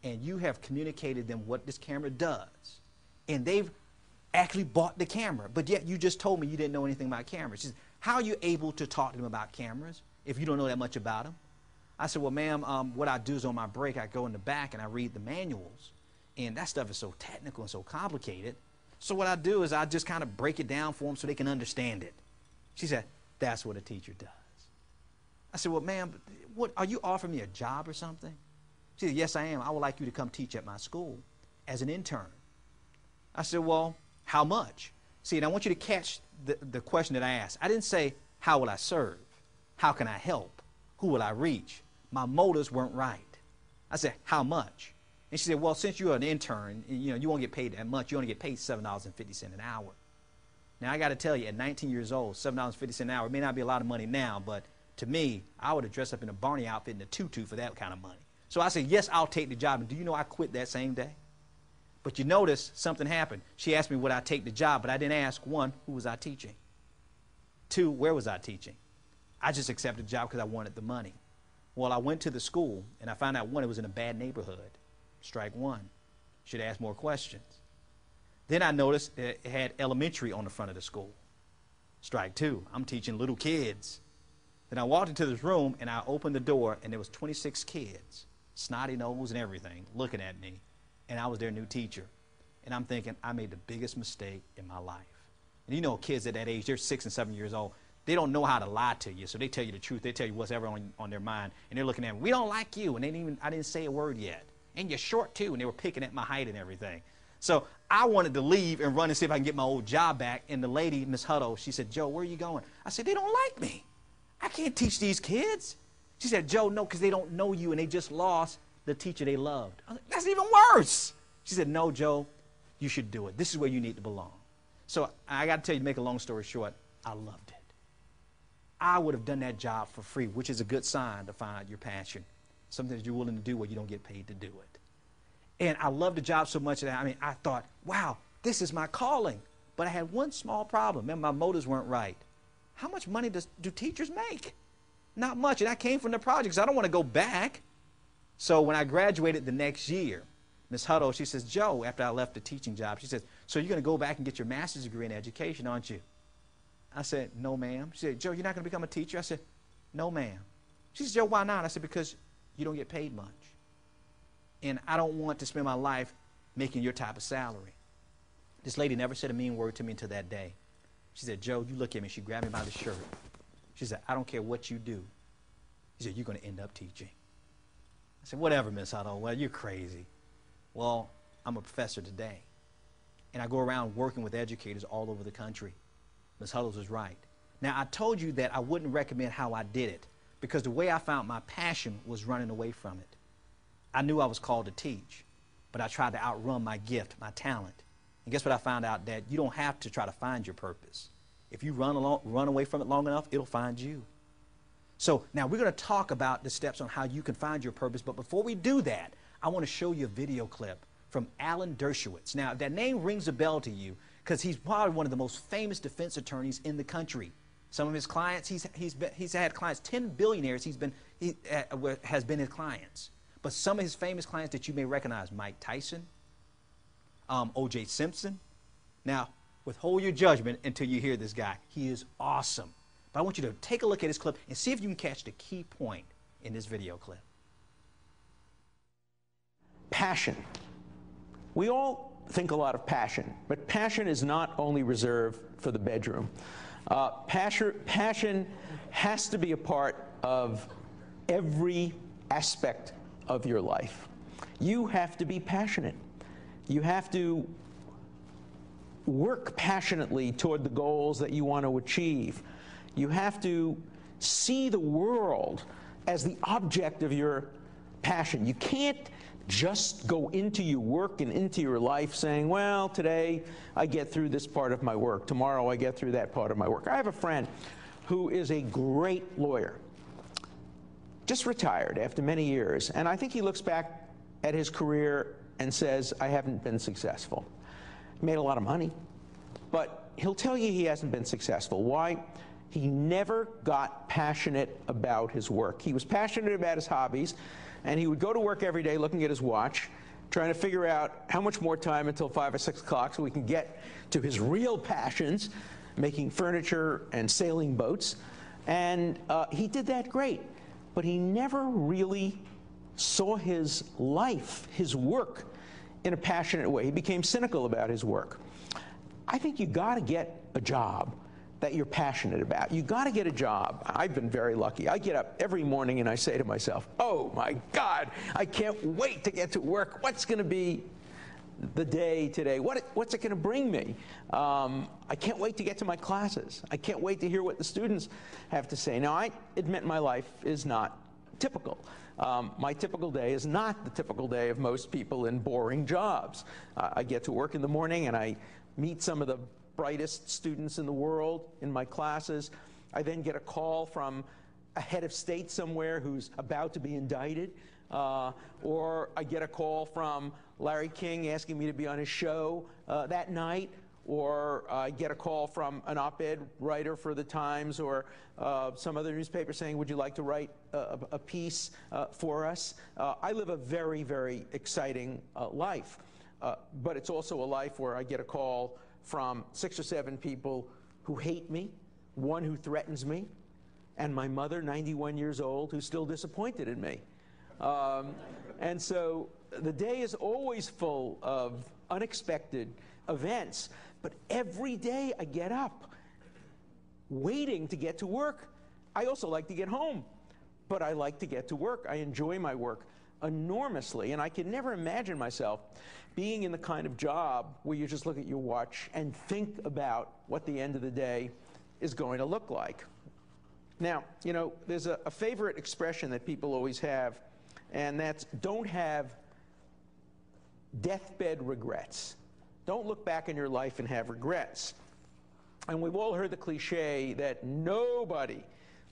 and you have communicated them what this camera does. And they've actually bought the camera, but yet you just told me you didn't know anything about cameras." She said, "How are you able to talk to them about cameras if you don't know that much about them?" I said, "Well, ma'am, what I do is on my break, I go in the back and I read the manuals. And that stuff is so technical and so complicated. So what I do is I just kind of break it down for them so they can understand it." She said, "That's what a teacher does." I said, "Well, ma'am, what, are you offering me a job or something?" She said, "Yes, I am. I would like you to come teach at my school as an intern." I said, "Well, how much?" See, and I want you to catch the question that I asked. I didn't say, "How will I serve? How can I help? Who will I reach?" My motives weren't right. I said, "How much?" And she said, "Well, since you're an intern, you won't get paid that much. You only get paid $7.50 an hour." Now, I got to tell you, at 19 years old, $7.50 an hour, it may not be a lot of money now, but to me, I would have dressed up in a Barney outfit and a tutu for that kind of money. So I said, "Yes, I'll take the job." And do you know I quit that same day? But you notice something happened. She asked me would I take the job, but I didn't ask, one, who was I teaching? Two, where was I teaching? I just accepted the job because I wanted the money. Well, I went to the school, and I found out, one, it was in a bad neighborhood. Strike one. Should ask more questions. Then I noticed it had elementary on the front of the school. Strike two. I'm teaching little kids. Then I walked into this room and I opened the door and there was 26 kids, snotty nose and everything, looking at me. And I was their new teacher. And I'm thinking, I made the biggest mistake in my life. And you know, kids at that age, they're 6 and 7 years old. They don't know how to lie to you, so they tell you the truth. They tell you what's ever on their mind. And they're looking at me, "We don't like you." And I didn't say a word yet. "And you're short too." And they were picking at my height and everything. So I wanted to leave and run and see if I can get my old job back. And the lady, Miss Hutto, she said, "Joe, where are you going?" I said, "They don't like me. I can't teach these kids." She said, "Joe, no, because they don't know you and they just lost the teacher they loved." I was like, "That's even worse." She said, "No, Joe, you should do it. This is where you need to belong." So I got to tell you, to make a long story short, I loved it. I would have done that job for free, which is a good sign to find out your passion. Something that you're willing to do where you don't get paid to do it. And I loved the job so much that I thought, wow, this is my calling. But I had one small problem. Remember, my motives weren't right. How much money do teachers make? Not much. And I came from the projects. I don't want to go back. So when I graduated the next year, Miss Huddle, she says, Joe, after I left the teaching job, she says, so you're going to go back and get your master's degree in education, aren't you? I said, no, ma'am. She said, Joe, you're not going to become a teacher? I said, no, ma'am. She said, Joe, why not? I said, because you don't get paid much. And I don't want to spend my life making your type of salary. This lady never said a mean word to me until that day. She said, Joe, you look at me. She grabbed me by the shirt. She said, I don't care what you do. She said, you're going to end up teaching. I said, whatever, Miss Huddle. Well, you're crazy. Well, I'm a professor today. And I go around working with educators all over the country. Ms. Huddles was right. Now, I told you that I wouldn't recommend how I did it because the way I found my passion was running away from it. I knew I was called to teach, but I tried to outrun my gift, my talent. And guess what I found out? That you don't have to try to find your purpose. If you run away from it long enough, it'll find you. So now we're going to talk about the steps on how you can find your purpose. But before we do that, I want to show you a video clip from Alan Dershowitz. Now, that name rings a bell to you because he's probably one of the most famous defense attorneys in the country. Some of his clients, he's had clients, 10 billionaires has been his clients. But some of his famous clients that you may recognize, Mike Tyson, O.J. Simpson. Now, withhold your judgment until you hear this guy. He is awesome. But I want you to take a look at his clip and see if you can catch the key point in this video clip. Passion. We all think a lot of passion, but passion is not only reserved for the bedroom. Passion has to be a part of every aspect of your life. You have to be passionate. You have to work passionately toward the goals that you want to achieve. You have to see the world as the object of your passion. You can't just go into your work and into your life saying, well, today I get through this part of my work. Tomorrow I get through that part of my work. I have a friend who is a great lawyer, just retired after many years. And I think he looks back at his career and says, I haven't been successful. He made a lot of money, but he'll tell you he hasn't been successful. Why? He never got passionate about his work. He was passionate about his hobbies, and he would go to work every day looking at his watch, trying to figure out how much more time until 5 or 6 o'clock so we can get to his real passions, making furniture and sailing boats. And he did that great, but he never really saw his life, his work, in a passionate way. He became cynical about his work. I think you got to get a job that you're passionate about. You got to get a job. I've been very lucky. I get up every morning and I say to myself, oh my God, I can't wait to get to work. What's going to be the day today? What's it going to bring me? I can't wait to get to my classes. I can't wait to hear what the students have to say. Now, I admit my life is not typical. My typical day is not the typical day of most people in boring jobs. I get to work in the morning and I meet some of the brightest students in the world in my classes. I then get a call from a head of state somewhere who's about to be indicted, or I get a call from Larry King asking me to be on his show that night, or I get a call from an op-ed writer for the Times or some other newspaper saying, would you like to write a piece for us? I live a very, very exciting life, but it's also a life where I get a call from 6 or 7 people who hate me, one who threatens me, and my mother, 91 years old, who's still disappointed in me. And so the day is always full of unexpected events, but every day I get up waiting to get to work. I also like to get home, but I like to get to work. I enjoy my work enormously, and I can never imagine myself being in the kind of job where you just look at your watch and think about what the end of the day is going to look like. Now, you know, there's a favorite expression that people always have, and that's don't have deathbed regrets. Don't look back in your life and have regrets. And we've all heard the cliche that nobody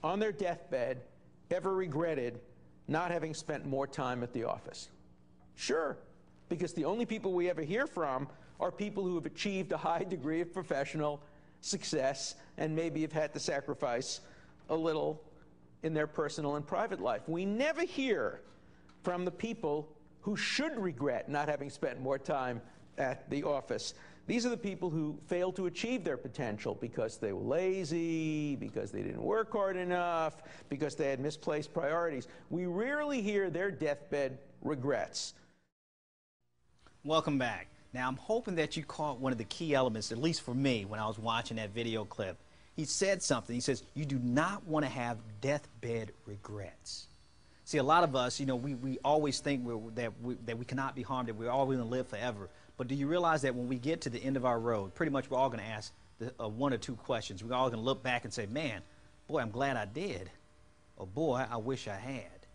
on their deathbed ever regretted not having spent more time at the office. Sure, because the only people we ever hear from are people who have achieved a high degree of professional success and maybe have had to sacrifice a little in their personal and private life. We never hear from the people who should regret not having spent more time at the office. These are the people who fail to achieve their potential because they were lazy, because they didn't work hard enough, because they had misplaced priorities. We rarely hear their deathbed regrets. Welcome back. Now, I'm hoping that you caught one of the key elements, at least for me, when I was watching that video clip. He said something. He says, you do not want to have deathbed regrets. See, a lot of us, you know, we always think that we cannot be harmed, that we're all going to live forever. But do you realize that when we get to the end of our road, pretty much we're all going to ask one or two questions. We're all going to look back and say, man, boy, I'm glad I did. Or boy, I wish I had.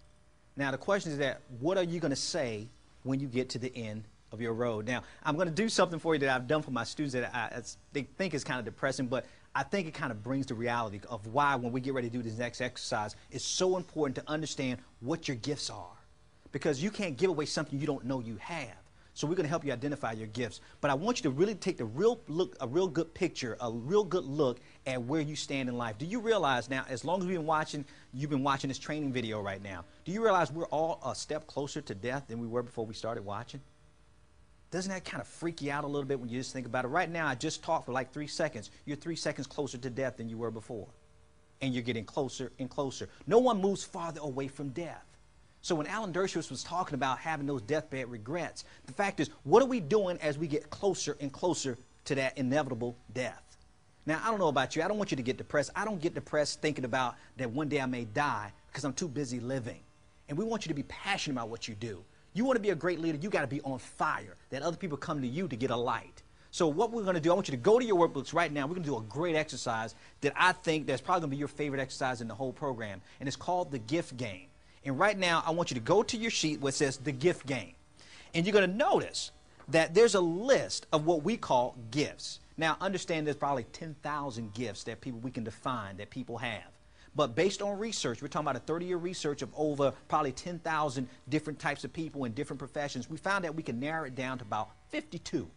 Now, the question is that, what are you going to say when you get to the end of your road? Now, I'm going to do something for you that I've done for my students that they think is kind of depressing, but I think it kind of brings the reality of why when we get ready to do this next exercise, it's so important to understand what your gifts are. Because you can't give away something you don't know you have. So we're going to help you identify your gifts. But I want you to really take a real good picture, a real good look at where you stand in life. Do you realize now, as long as you've been watching this training video right now, do you realize we're all a step closer to death than we were before we started watching? Doesn't that kind of freak you out a little bit when you just think about it? Right now, I just talked for like 3 seconds. You're 3 seconds closer to death than you were before. And you're getting closer and closer. No one moves farther away from death. So when Alan Dershowitz was talking about having those deathbed regrets, the fact is, what are we doing as we get closer and closer to that inevitable death? Now, I don't know about you. I don't want you to get depressed. I don't get depressed thinking about that one day I may die because I'm too busy living. And we want you to be passionate about what you do. You want to be a great leader, you got to be on fire, that other people come to you to get a light. So what we're going to do, I want you to go to your workbooks right now. We're going to do a great exercise that I think that's probably going to be your favorite exercise in the whole program, and it's called the gift game. And right now, I want you to go to your sheet where it says the gift game. And you're going to notice that there's a list of what we call gifts. Now, understand there's probably 10,000 gifts that we can define that people have. But based on research, we're talking about a 30-year research of over probably 10,000 different types of people in different professions. We found that we can narrow it down to about 52.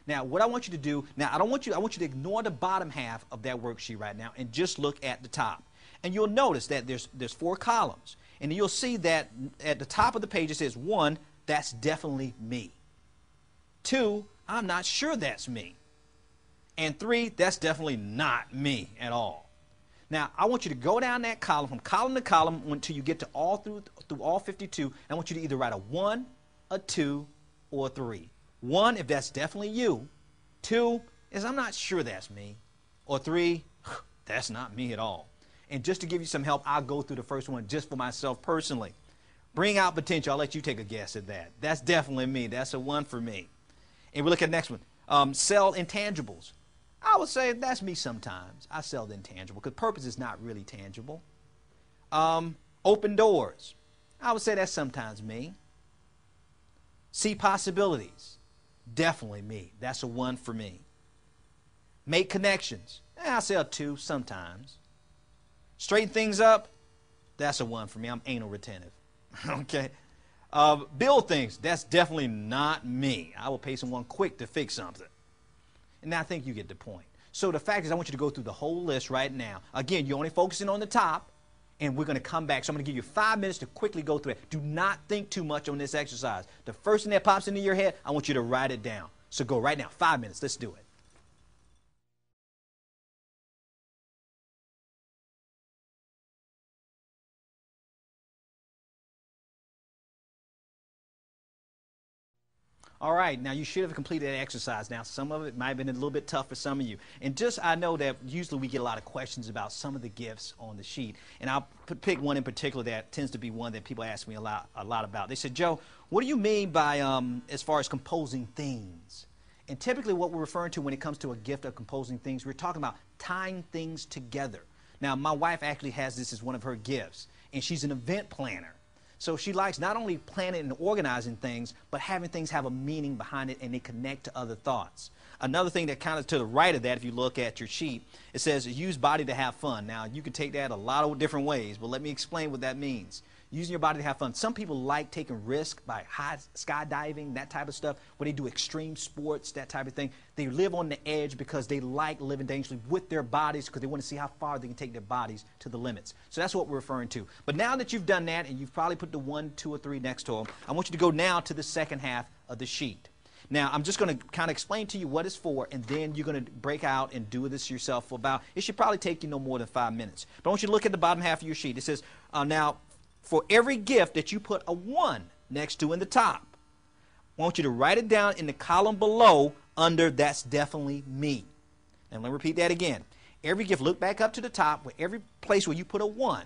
Now, what I want you to do, now I want you to ignore the bottom half of that worksheet right now and just look at the top. And you'll notice that there's 4 columns. And you'll see that at the top of the page it says, 1, that's definitely me. 2, I'm not sure that's me. And 3, that's definitely not me at all. Now, I want you to go down that column, from column to column, until you get to through all 52. And I want you to either write a 1, a 2, or a 3. 1, if that's definitely you. 2 is I'm not sure that's me. Or 3, that's not me at all. And just to give you some help, I'll go through the first one just for myself personally. Bring out potential. I'll let you take a guess at that. That's definitely me. That's a 1 for me. And we look at the next one. Sell intangibles. I would say that's me sometimes. I sell the intangible because purpose is not really tangible. Open doors. I would say that's sometimes me. See possibilities. Definitely me. That's a 1 for me. Make connections. I say a 2 sometimes. Straighten things up. That's a 1 for me. I'm anal retentive. Okay. Build things. That's definitely not me. I will pay someone quick to fix something. And I think you get the point. So the fact is, I want you to go through the whole list right now. Again, you're only focusing on the top, and we're going to come back. So I'm going to give you 5 minutes to quickly go through it. Do not think too much on this exercise. The first thing that pops into your head, I want you to write it down. So go right now. 5 minutes. Let's do it. All right, now you should have completed that exercise. Now, some of it might have been a little bit tough for some of you. And just, I know that usually we get a lot of questions about some of the gifts on the sheet. And I'll pick one in particular that tends to be one that people ask me a lot about. They said, Joe, what do you mean by, as far as composing things? And typically what we're referring to when it comes to a gift of composing things, we're talking about tying things together. Now, my wife actually has this as one of her gifts, and she's an event planner. So she likes not only planning and organizing things, but having things have a meaning behind it and they connect to other thoughts. Another thing that kind of to the right of that, if you look at your sheet, it says use body to have fun. Now, you can take that a lot of different ways, but let me explain what that means. using your body to have fun. Some people like taking risks by high skydiving, that type of stuff, where they do extreme sports, that type of thing. They live on the edge because they like living dangerously with their bodies because they want to see how far they can take their bodies to the limits. So that's what we're referring to. But now that you've done that and you've probably put the 1, 2, or 3 next to them, I want you to go now to the second half of the sheet. Now, I'm just going to kind of explain to you what it's for, and then you're going to break out and do this yourself for about, it should probably take you no more than 5 minutes. But I want you to look at the bottom half of your sheet. It says, now, for every gift that you put a 1 next to in the top, I want you to write it down in the column below under "That's definitely me." And let me repeat that again. Every gift, look back up to the top, where every place where you put a 1,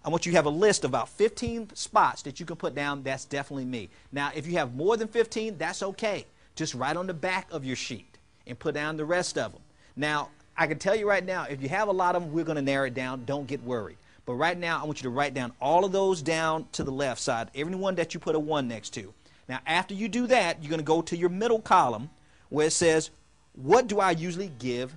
I want you to have a list of about 15 spots that you can put down, "That's definitely me." Now, if you have more than 15, that's okay. Just write on the back of your sheet and put down the rest of them. Now, I can tell you right now, if you have a lot of them, we're going to narrow it down. Don't get worried. But right now, I want you to write down all of those down to the left side, every one that you put a 1 next to. Now, after you do that, you're going to go to your middle column where it says, what do I usually give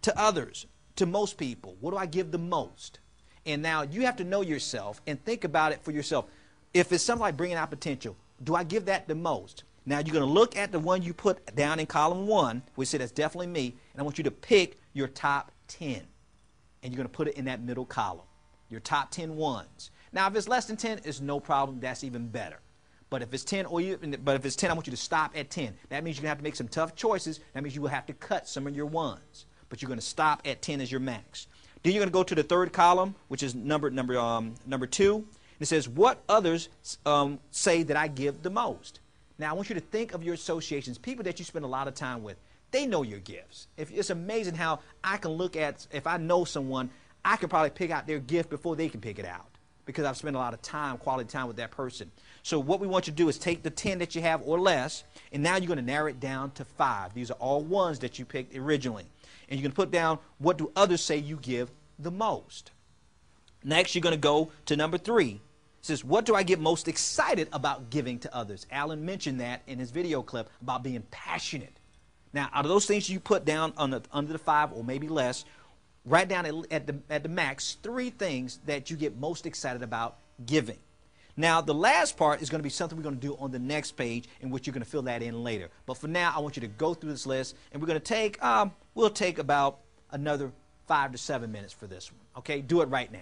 to others, to most people? What do I give the most? And now you have to know yourself and think about it for yourself. If it's something like bringing out potential, do I give that the most? Now you're going to look at the one you put down in column 1, which said that's definitely me, and I want you to pick your top 10. And you're going to put it in that middle column, your top 10 ones. Now if it's less than 10, it's no problem. That's even better. But if it's 10, I want you to stop at 10. That means you're going to have to make some tough choices. That means you will have to cut some of your ones. But you're going to stop at 10 as your max. Then you're going to go to the third column, which is number 2. It says, what others say that I give the most. Now, I want you to think of your associations, people that you spend a lot of time with. They know your gifts. It's amazing how I can look at, if I know someone, I can probably pick out their gift before they can pick it out because I've spent a lot of time, quality time with that person. So what we want you to do is take the 10 that you have or less, and now you're going to narrow it down to 5. These are all ones that you picked originally. And you're going to put down, what do others say you give the most? Next, you're going to go to number 3. It says, what do I get most excited about giving to others? Alan mentioned that in his video clip about being passionate. Now, out of those things you put down under the 5 or maybe less, write down at the max 3 things that you get most excited about giving. Now, the last part is going to be something we're going to do on the next page, in which you're going to fill that in later. But for now, I want you to go through this list, and we're going to take, we'll take about another 5 to 7 minutes for this one. Okay, do it right now.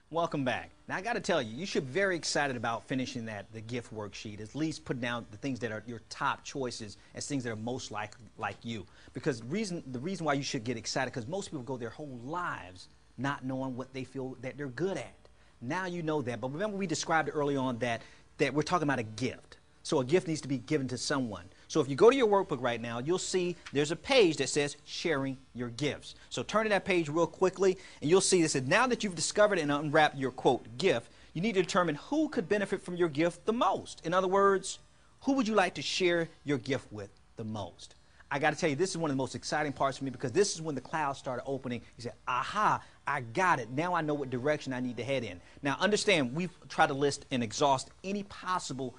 Welcome back. Now I got to tell you, you should be very excited about finishing the gift worksheet, at least put down the things that are your top choices as things that are most like you. Because the reason why you should get excited, because most people go their whole lives not knowing what they feel that they're good at. Now you know that, but remember we described early on that we're talking about a gift. So a gift needs to be given to someone. So if you go to your workbook right now, you'll see there's a page that says sharing your gifts. So turn to that page real quickly, and you'll see this. Now that you've discovered and unwrapped your, quote, gift, you need to determine who could benefit from your gift the most. In other words, who would you like to share your gift with the most? I got to tell you, this is one of the most exciting parts for me, because this is when the clouds started opening. You said, aha, I got it. Now I know what direction I need to head in. Now understand, we've tried to list and exhaust any possible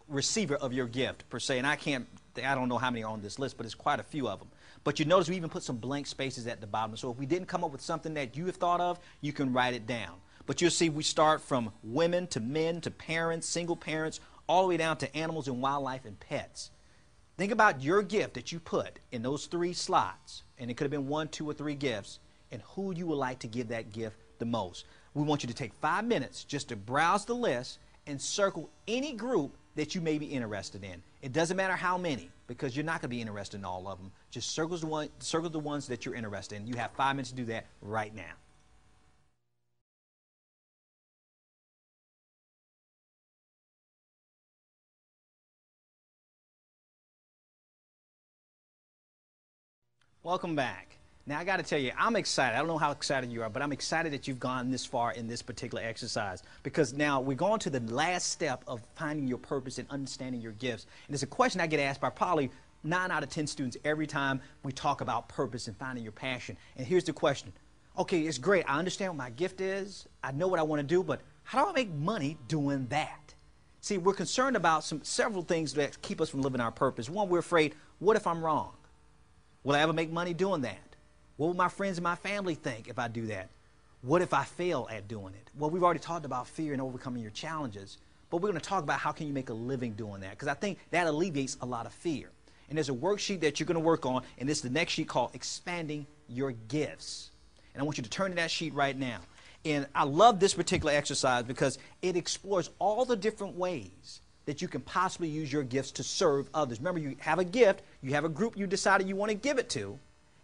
receiver of your gift per se, and I don't know how many are on this list, but it's quite a few of them. But you notice we even put some blank spaces at the bottom, so if we didn't come up with something that you have thought of, you can write it down. But you'll see we start from women to men to parents, single parents, all the way down to animals and wildlife and pets. Think about your gift that you put in those 3 slots, and it could have been 1, 2, or 3 gifts, and who you would like to give that gift the most. We want you to take 5 minutes just to browse the list and circle any group that you may be interested in. It doesn't matter how many, because you're not going to be interested in all of them. Just circle the ones that you're interested in. You have 5 minutes to do that right now. Welcome back. Now I got to tell you, I'm excited. I don't know how excited you are, but I'm excited that you've gone this far in this particular exercise, because now we're going to the last step of finding your purpose and understanding your gifts. And it's a question I get asked by probably 9 out of 10 students every time we talk about purpose and finding your passion. And here's the question. Okay, it's great. I understand what my gift is. I know what I want to do, but how do I make money doing that? See, we're concerned about several things that keep us from living our purpose. One, we're afraid, what if I'm wrong? Will I ever make money doing that? What will my friends and my family think if I do that? What if I fail at doing it? Well, we've already talked about fear and overcoming your challenges, but we're going to talk about how can you make a living doing that, because I think that alleviates a lot of fear. And there's a worksheet that you're going to work on, and this is the next sheet called Expanding Your Gifts. And I want you to turn to that sheet right now. And I love this particular exercise because it explores all the different ways that you can possibly use your gifts to serve others. Remember, you have a gift, you have a group you decided you want to give it to,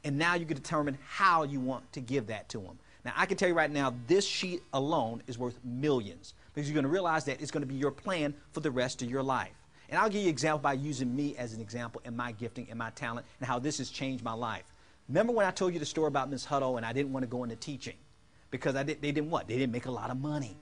and now you can determine how you want to give that to them. Now, I can tell you right now, this sheet alone is worth millions, because you're going to realize that it's going to be your plan for the rest of your life. And I'll give you an example by using me as an example in my gifting and my talent and how this has changed my life. Remember when I told you the story about Ms. Hutto and I didn't want to go into teaching? Because they didn't what? They didn't make a lot of money.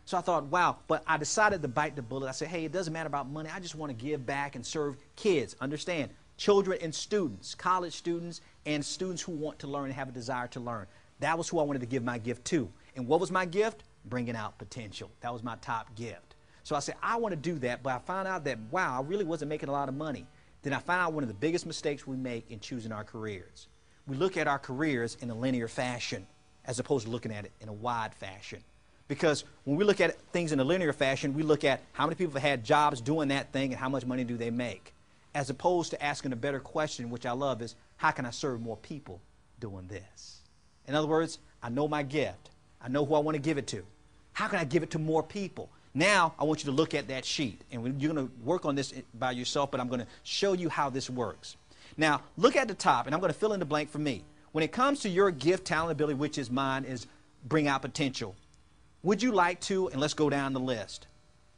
So I thought, wow, but I decided to bite the bullet. I said, hey, it doesn't matter about money. I just want to give back and serve kids. Understand, children and students, college students and students who want to learn and have a desire to learn. That was who I wanted to give my gift to. And what was my gift? Bringing out potential. That was my top gift. So I said, I want to do that, but I found out that, wow, I really wasn't making a lot of money. Then I found out one of the biggest mistakes we make in choosing our careers. We look at our careers in a linear fashion, as opposed to looking at it in a wide fashion. Because when we look at things in a linear fashion, we look at how many people have had jobs doing that thing and how much money do they make, as opposed to asking a better question, which I love, is how can I serve more people doing this? In other words, I know my gift. I know who I want to give it to. How can I give it to more people? Now, I want you to look at that sheet. And you're going to work on this by yourself, but I'm going to show you how this works. Now, look at the top, and I'm going to fill in the blank for me. When it comes to your gift, talent, ability, which is mine, is bring out potential. Would you like to, and let's go down the list,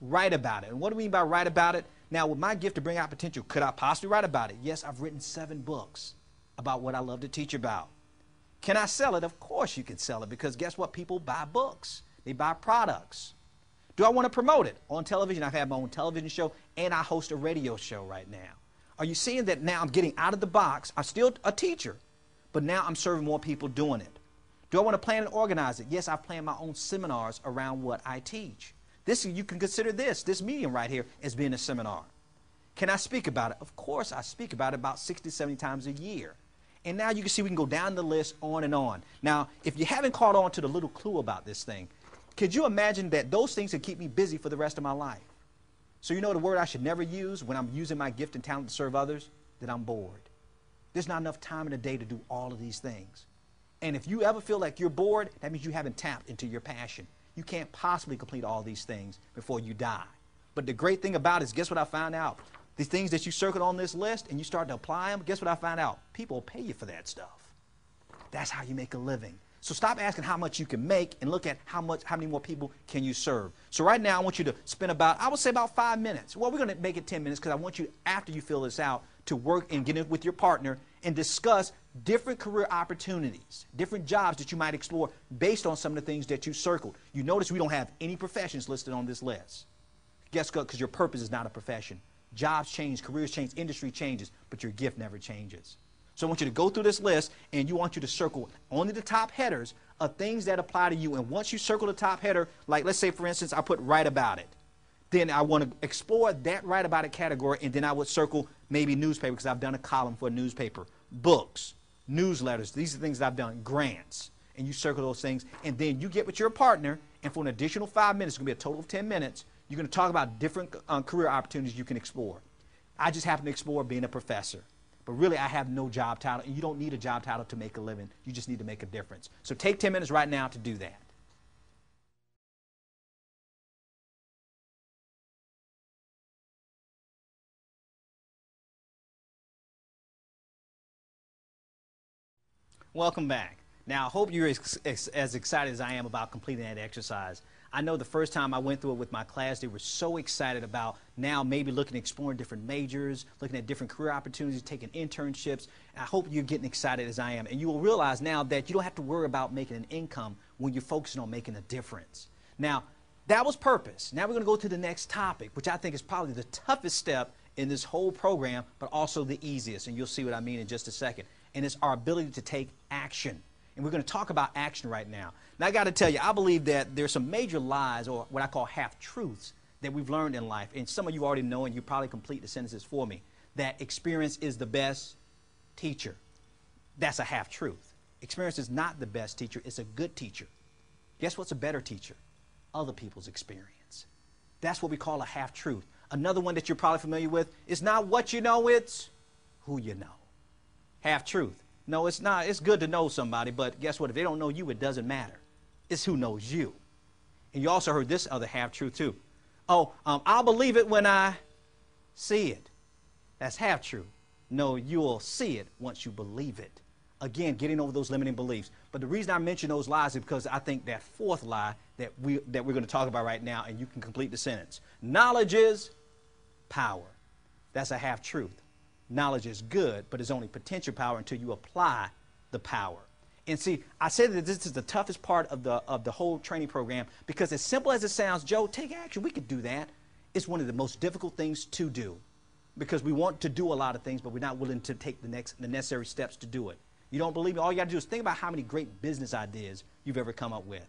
write about it? And what do we mean by write about it? Now, with my gift to bring out potential, could I possibly write about it? Yes, I've written 7 books about what I love to teach about. Can I sell it? Of course you can sell it, because guess what? People buy books. They buy products. Do I want to promote it? On television, I've had my own television show, and I host a radio show right now. Are you seeing that now I'm getting out of the box? I'm still a teacher, but now I'm serving more people doing it. Do I want to plan and organize it? Yes, I've planned my own seminars around what I teach. You can consider this medium right here as being a seminar. Can I speak about it? Of course I speak about it about 60, 70 times a year. And now you can see we can go down the list on and on. Now, if you haven't caught on to the little clue about this thing, could you imagine that those things could keep me busy for the rest of my life? So you know the word I should never use when I'm using my gift and talent to serve others? That I'm bored. There's not enough time in a day to do all of these things. And if you ever feel like you're bored, that means you haven't tapped into your passion. You can't possibly complete all these things before you die. But the great thing about it is, guess what I found out? The things that you circled on this list and you start to apply them, guess what I found out? People will pay you for that stuff. That's how you make a living. So stop asking how much you can make and look at how many more people can you serve. So right now I want you to spend I would say about 5 minutes. Well, we're going to make it 10 minutes because I want you, after you fill this out, to work and get in with your partner and discuss different career opportunities, different jobs that you might explore based on some of the things that you circled. You notice we don't have any professions listed on this list. Guess what? Because your purpose is not a profession. Jobs change, careers change, industry changes, but your gift never changes. So I want you to go through this list, and you want you to circle only the top headers of things that apply to you. And once you circle the top header, like let's say, for instance, I put write about it. Then I want to explore that write about it category, and then I would circle maybe newspaper, because I've done a column for a newspaper, books, newsletters. These are things that I've done, grants. And you circle those things, and then you get with your partner, and for an additional 5 minutes, it's going to be a total of 10 minutes, you're going to talk about different career opportunities you can explore. I just happen to explore being a professor. But really, I have no job title, and you don't need a job title to make a living. You just need to make a difference. So take 10 minutes right now to do that. Welcome back. Now, I hope you're as excited as I am about completing that exercise. I know the first time I went through it with my class, they were so excited about now maybe looking at exploring different majors, looking at different career opportunities, taking internships. I hope you're getting excited as I am. And you will realize now that you don't have to worry about making an income when you're focusing on making a difference. Now, that was purpose. Now we're going to go to the next topic, which I think is probably the toughest step in this whole program, but also the easiest. And you'll see what I mean in just a second. And it's our ability to take action. And we're going to talk about action right now. Now, I got to tell you, I believe that there's some major lies, or what I call half-truths, that we've learned in life, and some of you already know, and you probably complete the sentences for me, that experience is the best teacher. That's a half-truth. Experience is not the best teacher. It's a good teacher. Guess what's a better teacher? Other people's experience. That's what we call a half-truth. Another one that you're probably familiar with is not what you know, it's who you know. Half-truth. No, it's not. It's good to know somebody, but guess what? If they don't know you, it doesn't matter. It's who knows you. And you also heard this other half-truth too. Oh, I'll believe it when I see it. That's half-truth. No, you'll see it once you believe it. Again, getting over those limiting beliefs. But the reason I mention those lies is because I think that fourth lie that we're going to talk about right now, and you can complete the sentence. Knowledge is power. That's a half-truth. Knowledge is good, but it's only potential power until you apply the power. And see, I said that this is the toughest part of the whole training program because as simple as it sounds, Joe, take action, we could do that. It's one of the most difficult things to do because we want to do a lot of things, but we're not willing to take the necessary steps to do it. You don't believe me? All you got to do is think about how many great business ideas you've ever come up with.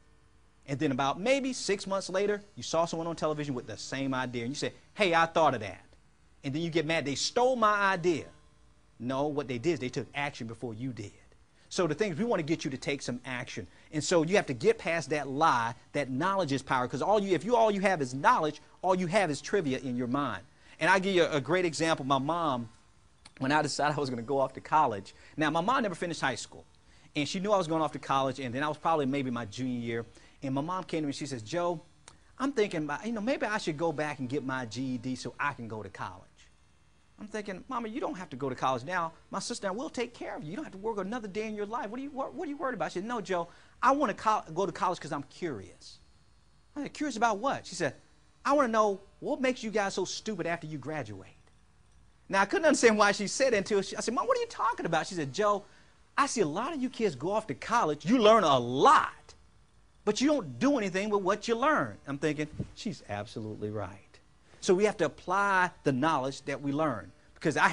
And then about maybe 6 months later, you saw someone on television with the same idea, and you say, hey, I thought of that. And then you get mad. They stole my idea. No, what they did is they took action before you did. So the thing is, we want to get you to take some action. And so you have to get past that lie that knowledge is power. Because all you have is knowledge, all you have is trivia in your mind. And I'll give you a great example. My mom, when I decided I was going to go off to college. Now, my mom never finished high school. And she knew I was going off to college. And then I was probably maybe my junior year. And my mom came to me and she says, Joe, I'm thinking about, maybe I should go back and get my GED so I can go to college. I'm thinking, Mama, you don't have to go to college now. My sister and I will take care of you. You don't have to work another day in your life. What are you worried about? She said, no, Joe, I want to go to college because I'm curious. I said, curious about what? She said, I want to know what makes you guys so stupid after you graduate. Now, I couldn't understand why she said it until I said, Mom, what are you talking about? She said, Joe, I see a lot of you kids go off to college. You learn a lot, but you don't do anything with what you learn. I'm thinking, she's absolutely right. So we have to apply the knowledge that we learn. Because I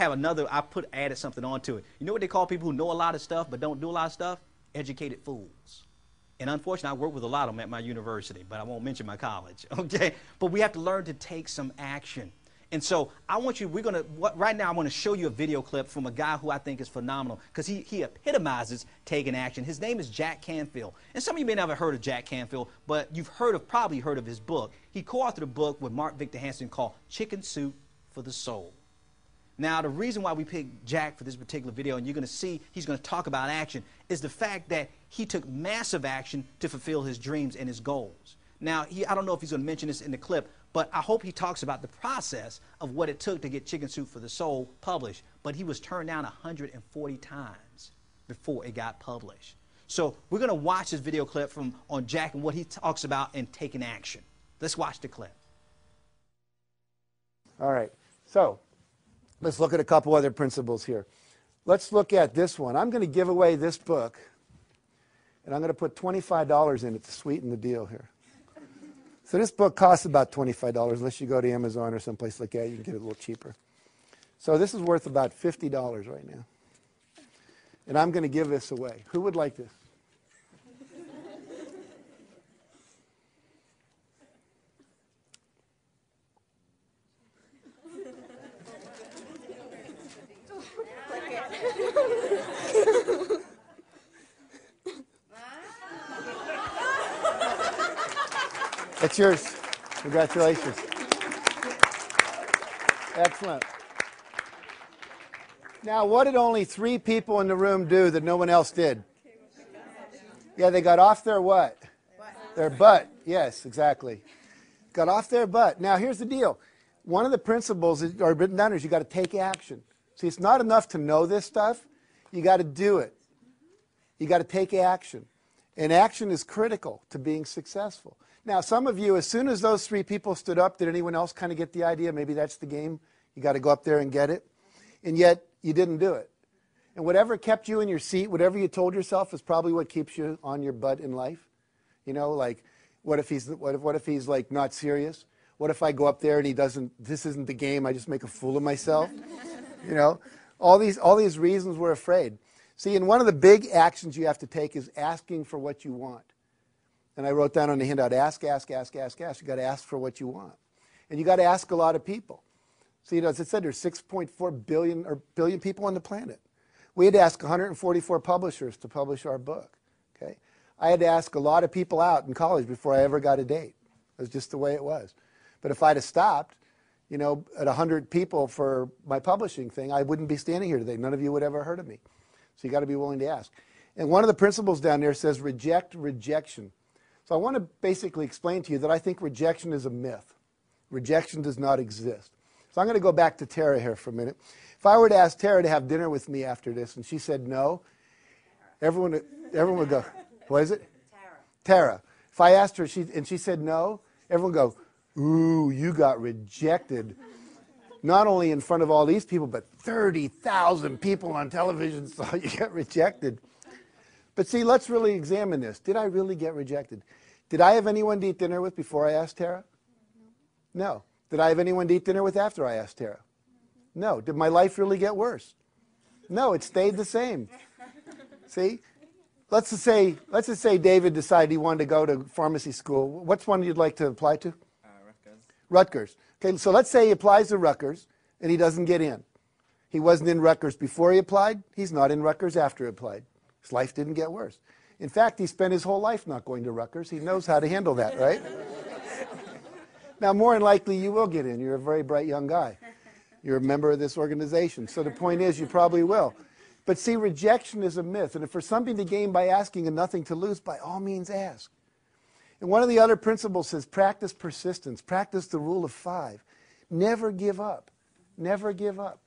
added something onto it. You know what they call people who know a lot of stuff but don't do a lot of stuff? Educated fools. And unfortunately, I work with a lot of them at my university, but I won't mention my college, okay? But we have to learn to take some action. And so right now I want to show you a video clip from a guy who I think is phenomenal because he epitomizes taking action. His name is Jack Canfield. And some of you may never have heard of Jack Canfield, but you've probably heard of his book. He co-authored a book with Mark Victor Hansen called Chicken Soup for the Soul. Now, the reason why we picked Jack for this particular video, and you're going to see he's going to talk about action, is the fact that he took massive action to fulfill his dreams and his goals. Now, I don't know if he's going to mention this in the clip, but I hope he talks about the process of what it took to get Chicken Soup for the Soul published. But he was turned down 140 times before it got published. So we're going to watch this video clip on Jack and what he talks about in taking action. Let's watch the clip. All right. So let's look at a couple other principles here. Let's look at this one. I'm going to give away this book, and I'm going to put $25 in it to sweeten the deal here. So this book costs about $25, unless you go to Amazon or someplace like that. You can get it a little cheaper. So this is worth about $50 right now. And I'm going to give this away. Who would like this? It's yours. Congratulations. Excellent. Now, what did only 3 people in the room do that no one else did? Yeah, they got off their what? Their butt. Yes, exactly. Got off their butt. Now, here's the deal. One of the principles that are written down is you got to take action. See, it's not enough to know this stuff. You got to do it. You got to take action. And action is critical to being successful. Now, some of you, as soon as those 3 people stood up, did anyone else kind of get the idea? Maybe that's the game. You got to go up there and get it. And yet, you didn't do it. And whatever kept you in your seat, whatever you told yourself is probably what keeps you on your butt in life. You know, like, what if he's like not serious? What if I go up there and he doesn't, this isn't the game, I just make a fool of myself? You know, all these reasons we're afraid. See, and one of the big actions you have to take is asking for what you want. And I wrote down on the handout, ask. You got to ask for what you want. And you got to ask a lot of people. See, as I said, there's 6.4 billion people on the planet. We had to ask 144 publishers to publish our book. Okay? I had to ask a lot of people out in college before I ever got a date. It was just the way it was. But if I'd have stopped, you know, at 100 people for my publishing thing, I wouldn't be standing here today. None of you would ever heard of me. So you got to be willing to ask. And one of the principles down there says reject rejection. So I want to basically explain to you that I think rejection is a myth. Rejection does not exist. So I'm going to go back to Tara here for a minute. If I were to ask Tara to have dinner with me after this and she said no, everyone would go, what is it? Tara. If I asked her and she said no, everyone would go, ooh, you got rejected. Not only in front of all these people, but 30,000 people on television saw you get rejected. But see, let's really examine this. Did I really get rejected? Did I have anyone to eat dinner with before I asked Tara? No. Did I have anyone to eat dinner with after I asked Tara? No. Did my life really get worse? No, it stayed the same. See? Let's just say David decided he wanted to go to pharmacy school. What's one you'd like to apply to? Rutgers. Rutgers. Okay, so let's say he applies to Rutgers and he doesn't get in. He wasn't in Rutgers before he applied. He's not in Rutgers after he applied. His life didn't get worse. In fact, he spent his whole life not going to Rutgers. He knows how to handle that, right? Now, more than likely, you will get in. You're a very bright young guy. You're a member of this organization. So the point is, you probably will. But see, rejection is a myth. And if there's something to gain by asking and nothing to lose, by all means ask. And one of the other principles says practice persistence. Practice the rule of 5. Never give up. Never give up.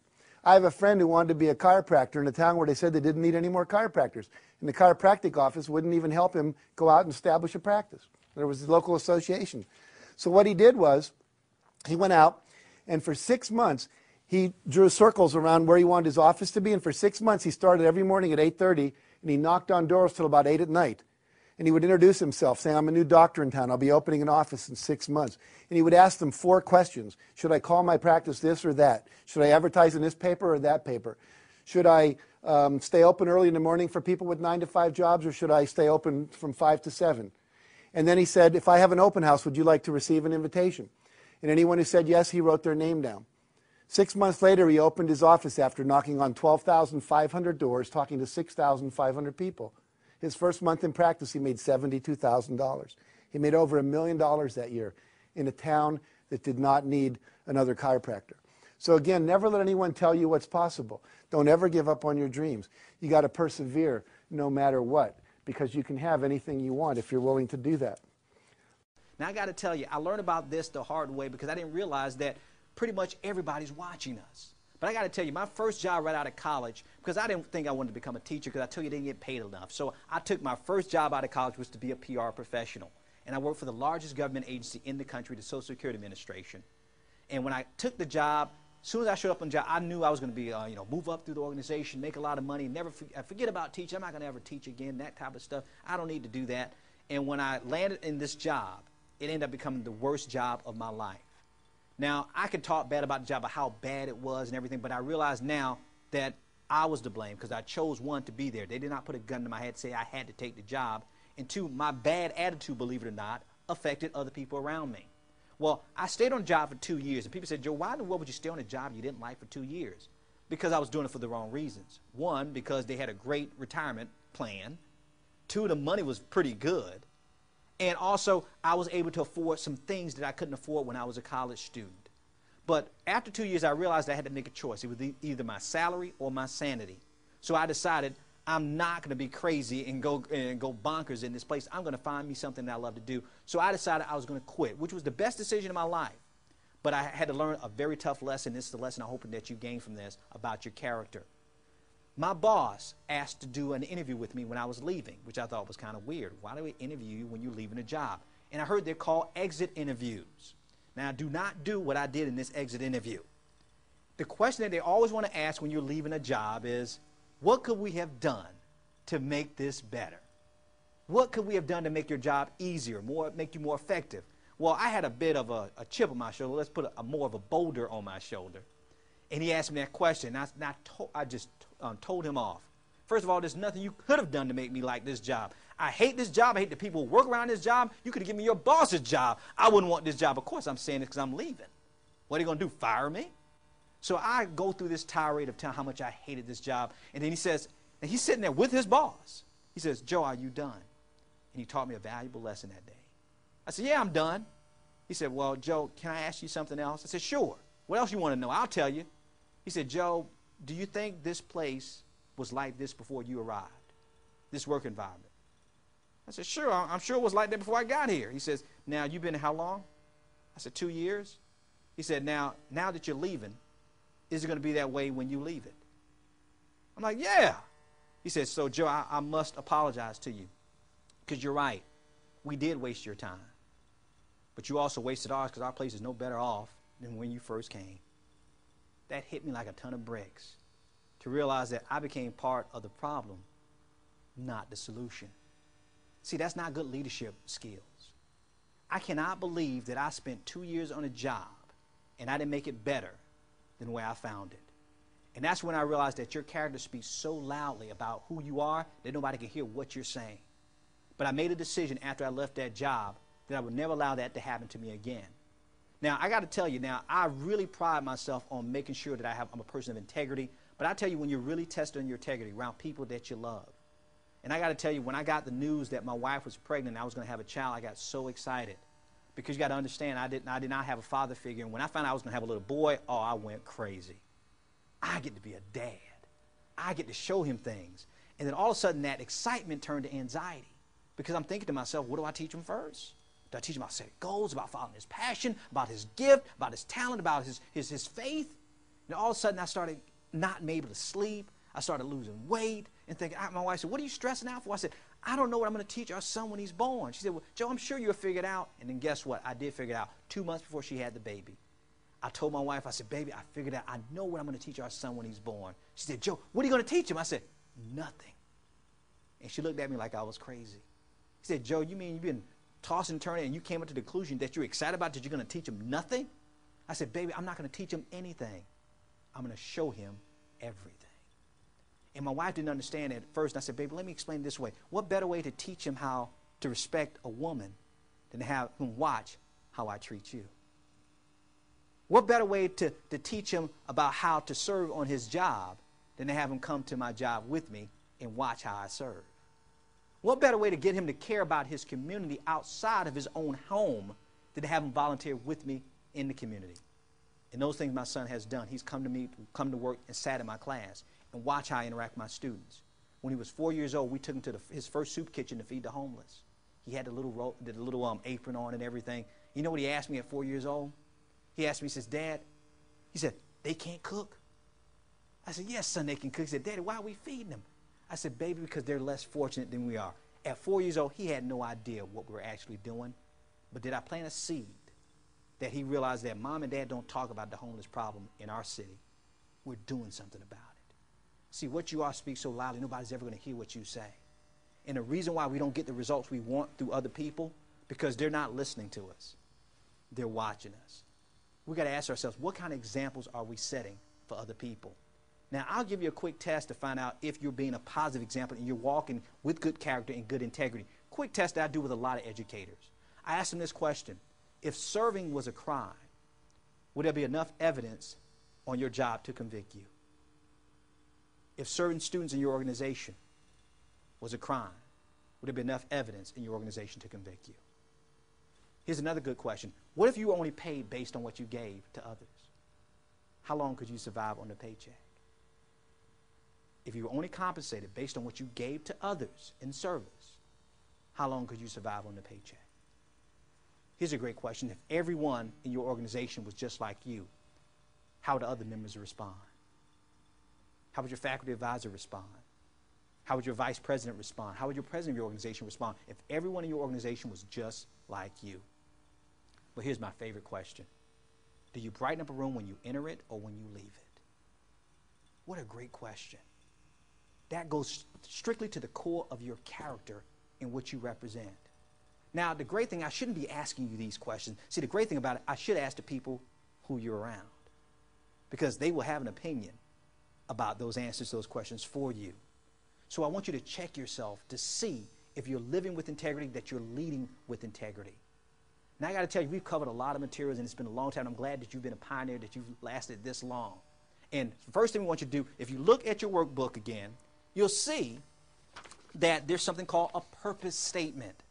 I have a friend who wanted to be a chiropractor in a town where they said they didn't need any more chiropractors. And the chiropractic office wouldn't even help him go out and establish a practice. There was a local association. So what he did was he went out, and for 6 months, he drew circles around where he wanted his office to be. And for 6 months, he started every morning at 8:30, and he knocked on doors till about 8 at night. And he would introduce himself, saying, I'm a new doctor in town. I'll be opening an office in 6 months. And he would ask them 4 questions. Should I call my practice this or that? Should I advertise in this paper or that paper? Should I stay open early in the morning for people with 9 to 5 jobs, or should I stay open from 5 to 7? And then he said, if I have an open house, would you like to receive an invitation? And anyone who said yes, he wrote their name down. 6 months later, he opened his office after knocking on 12,500 doors, talking to 6,500 people. His first month in practice, he made $72,000. He made over $1 million that year in a town that did not need another chiropractor. So again, never let anyone tell you what's possible. Don't ever give up on your dreams. You got to persevere no matter what, because you can have anything you want if you're willing to do that. Now I got to tell you, I learned about this the hard way because I didn't realize that pretty much everybody's watching us. But I got to tell you, my first job right out of college, because I didn't think I wanted to become a teacher because I told you they didn't get paid enough. So I took my first job out of college was to be a PR professional. And I worked for the largest government agency in the country, the Social Security Administration. And when I took the job, as soon as I showed up on the job, I knew I was going to be, move up through the organization, make a lot of money, never forget about teaching. I'm not going to ever teach again, that type of stuff. I don't need to do that. And when I landed in this job, it ended up becoming the worst job of my life. Now, I could talk bad about the job, about how bad it was and everything, but I realize now that I was to blame because I chose, 1, to be there. They did not put a gun to my head and say I had to take the job. And 2, my bad attitude, believe it or not, affected other people around me. Well, I stayed on the job for 2 years, and people said, Joe, why in the world would you stay on a job you didn't like for 2 years? Because I was doing it for the wrong reasons. 1, because they had a great retirement plan. 2, the money was pretty good. And also, I was able to afford some things that I couldn't afford when I was a college student. But after 2 years, I realized I had to make a choice. It was either my salary or my sanity. So I decided I'm not going to be crazy and go bonkers in this place. I'm going to find me something that I love to do. So I decided I was going to quit, which was the best decision of my life. But I had to learn a very tough lesson. This is the lesson I'm hoping that you gain from this about your character. My boss asked to do an interview with me when I was leaving, which I thought was kind of weird. Why do we interview you when you're leaving a job? And I heard they're called exit interviews. Now, do not do what I did in this exit interview. The question that they always want to ask when you're leaving a job is, what could we have done to make this better? What could we have done to make your job easier, make you more effective? Well, I had a bit of a chip on my shoulder. Let's put more of a boulder on my shoulder. And he asked me that question, and I just told him off. First of all, there's nothing you could have done to make me like this job. I hate this job. I hate the people who work around this job. You could have given me your boss's job. I wouldn't want this job. Of course, I'm saying this because I'm leaving. What are you going to do, fire me? So I go through this tirade of telling how much I hated this job. And then he says, and he's sitting there with his boss. He says, Joe, are you done? And he taught me a valuable lesson that day. I said, yeah, I'm done. He said, well, Joe, can I ask you something else? I said, sure. What else you want to know? I'll tell you. He said, Joe, do you think this place was like this before you arrived, this work environment? I said, sure, I'm sure it was like that before I got here. He says, now, you've been here how long? I said, 2 years. He said, now that you're leaving, is it going to be that way when you leave it? I'm like, yeah. He said, so, Joe, I must apologize to you because you're right. We did waste your time. But you also wasted ours because our place is no better off than when you first came. That hit me like a ton of bricks to realize that I became part of the problem, not the solution. See, that's not good leadership skills. I cannot believe that I spent 2 years on a job and I didn't make it better than where I found it. And that's when I realized that your character speaks so loudly about who you are that nobody can hear what you're saying. But I made a decision after I left that job that I would never allow that to happen to me again. Now, I got to tell you now, I really pride myself on making sure that I'm a person of integrity. But I tell you, when you're really tested on your integrity around people that you love. And I got to tell you, when I got the news that my wife was pregnant and I was going to have a child, I got so excited. Because you got to understand, I did not have a father figure. And when I found out I was going to have a little boy, oh, I went crazy. I get to be a dad. I get to show him things. And then all of a sudden, that excitement turned to anxiety. Because I'm thinking to myself, what do I teach him first? Do I teach him about setting goals, about following his passion, about his gift, about his talent, about his faith? And all of a sudden, I started not being able to sleep. I started losing weight and thinking, my wife said, what are you stressing out for? I said, I don't know what I'm going to teach our son when he's born. She said, well, Joe, I'm sure you'll figure it out. And then guess what? I did figure it out 2 months before she had the baby. I told my wife, I said, baby, I figured out, I know what I'm going to teach our son when he's born. She said, Joe, what are you going to teach him? I said, nothing. And she looked at me like I was crazy. She said, Joe, you mean you've been tossing and turning and you came up to the conclusion that you're excited about that you're going to teach him nothing? I said, baby, I'm not going to teach him anything. I'm going to show him everything. And my wife didn't understand it at first. And I said, baby, let me explain it this way. What better way to teach him how to respect a woman than to have him watch how I treat you? What better way to teach him about how to serve on his job than to have him come to my job with me and watch how I serve? What better way to get him to care about his community outside of his own home than to have him volunteer with me in the community? And those things my son has done. He's come to work and sat in my class and watch how I interact with my students. When he was 4 years old, we took him to his first soup kitchen to feed the homeless. He had the little apron on and everything. You know what he asked me at 4 years old? He asked me, he says, Dad, he said, they can't cook? I said, yes, son, they can cook. He said, Daddy, why are we feeding them? I said, baby, because they're less fortunate than we are. At 4 years old, he had no idea what we were actually doing. But did I plant a seed that he realized that Mom and Dad don't talk about the homeless problem in our city? We're doing something about it. See, what you are speaks so loudly, nobody's ever going to hear what you say. And the reason why we don't get the results we want through other people, because they're not listening to us. They're watching us. We got to ask ourselves, what kind of examples are we setting for other people? Now, I'll give you a quick test to find out if you're being a positive example and you're walking with good character and good integrity. Quick test that I do with a lot of educators. I ask them this question. If serving was a crime, would there be enough evidence on your job to convict you? If serving students in your organization was a crime, would there be enough evidence in your organization to convict you? Here's another good question. What if you were only paid based on what you gave to others? How long could you survive on the paycheck? If you were only compensated based on what you gave to others in service, how long could you survive on the paycheck? Here's a great question. If everyone in your organization was just like you, how would the other members respond? How would your faculty advisor respond? How would your vice president respond? How would your president of your organization respond if everyone in your organization was just like you? Well, here's my favorite question. Do you brighten up a room when you enter it or when you leave it? What a great question. That goes strictly to the core of your character and what you represent. Now, the great thing, I shouldn't be asking you these questions. See, the great thing about it, I should ask the people who you're around, because they will have an opinion about those answers to those questions for you. So I want you to check yourself to see if you're living with integrity, that you're leading with integrity. Now I got to tell you, we've covered a lot of materials, and it's been a long time. I'm glad that you've been a pioneer, that you've lasted this long. And the first thing we want you to do, if you look at your workbook again, you'll see that there's something called a purpose statement.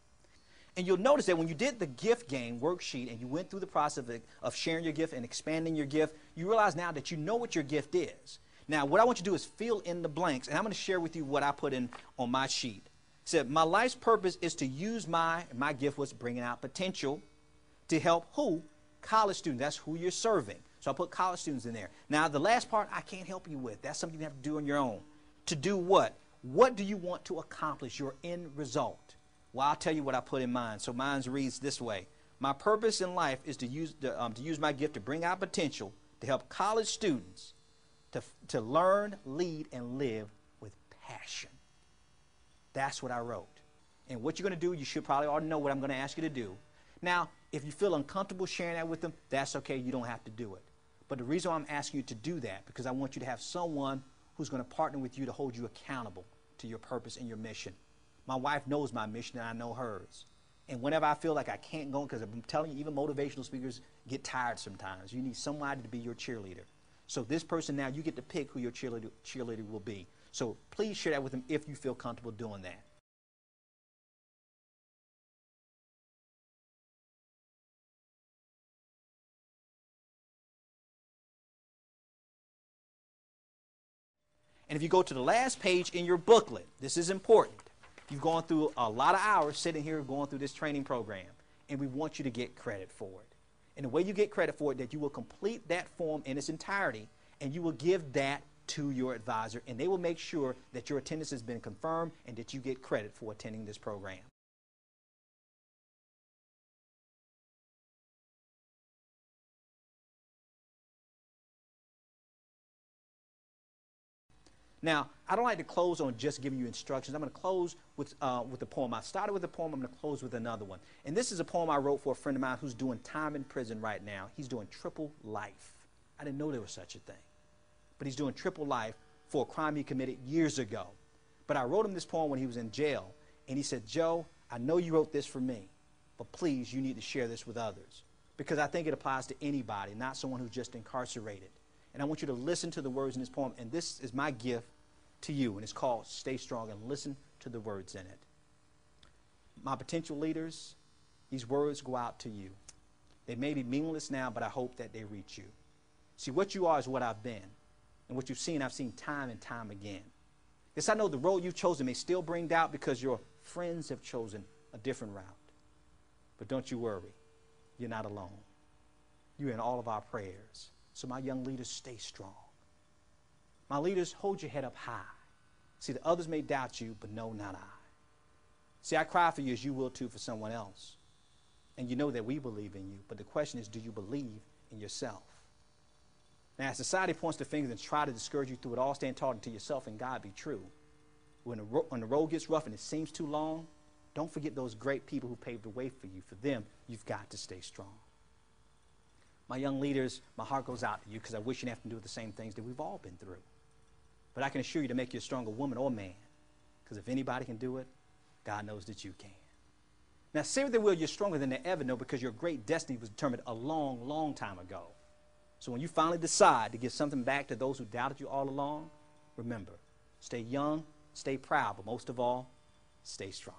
And you'll notice that when you did the gift game worksheet and you went through the process of sharing your gift and expanding your gift, you realize now that you know what your gift is. Now, what I want you to do is fill in the blanks, and I'm going to share with you what I put in on my sheet. It said, my life's purpose is to use my gift was bringing out potential to help who? College students. That's who you're serving. So I put college students in there. Now, the last part I can't help you with. That's something you have to do on your own. To do what? What do you want to accomplish, your end result? Well, I'll tell you what I put in mine. So mine reads this way. My purpose in life is to use my gift to bring out potential to help college students to learn, lead, and live with passion. That's what I wrote. And what you're going to do, you should probably already know what I'm going to ask you to do. Now, if you feel uncomfortable sharing that with them, that's okay. You don't have to do it. But the reason why I'm asking you to do that, because I want you to have someone who's going to partner with you to hold you accountable to your purpose and your mission. My wife knows my mission, and I know hers. And whenever I feel like I can't go, because I'm telling you, even motivational speakers get tired sometimes. You need somebody to be your cheerleader. So this person now, you get to pick who your cheerleader will be. So please share that with them if you feel comfortable doing that. And if you go to the last page in your booklet, this is important. You've gone through a lot of hours sitting here going through this training program, and we want you to get credit for it. And the way you get credit for it, that you will complete that form in its entirety, and you will give that to your advisor, and they will make sure that your attendance has been confirmed and that you get credit for attending this program. Now, I don't like to close on just giving you instructions. I'm going to close with a poem. I started with a poem. I'm going to close with another one. And this is a poem I wrote for a friend of mine who's doing time in prison right now. He's doing triple life. I didn't know there was such a thing. But he's doing triple life for a crime he committed years ago. But I wrote him this poem when he was in jail. And he said, Joe, I know you wrote this for me, but please, you need to share this with others. Because I think it applies to anybody, not someone who's just incarcerated. And I want you to listen to the words in this poem. And this is my gift to you, and it's called Stay Strong, and listen to the words in it. My potential leaders, these words go out to you. They may be meaningless now, but I hope that they reach you. See, what you are is what I've been, and what you've seen, I've seen time and time again. Yes, I know the road you've chosen may still bring doubt because your friends have chosen a different route. But don't you worry, you're not alone. You're in all of our prayers. So my young leaders, stay strong. My leaders, hold your head up high. See, the others may doubt you, but no, not I. See, I cry for you as you will too for someone else. And you know that we believe in you, but the question is, do you believe in yourself? Now, as society points the fingers and try to discourage you through it all, stand tall to yourself and God be true. When the road gets rough and it seems too long, don't forget those great people who paved the way for you. For them, you've got to stay strong. My young leaders, my heart goes out to you because I wish you didn't have to do the same things that we've all been through. But I can assure you to make you a stronger woman or man, because if anybody can do it, God knows that you can. Now, say what they will, you're stronger than they ever know because your great destiny was determined a long, long time ago. So when you finally decide to give something back to those who doubted you all along, remember, stay young, stay proud, but most of all, stay strong.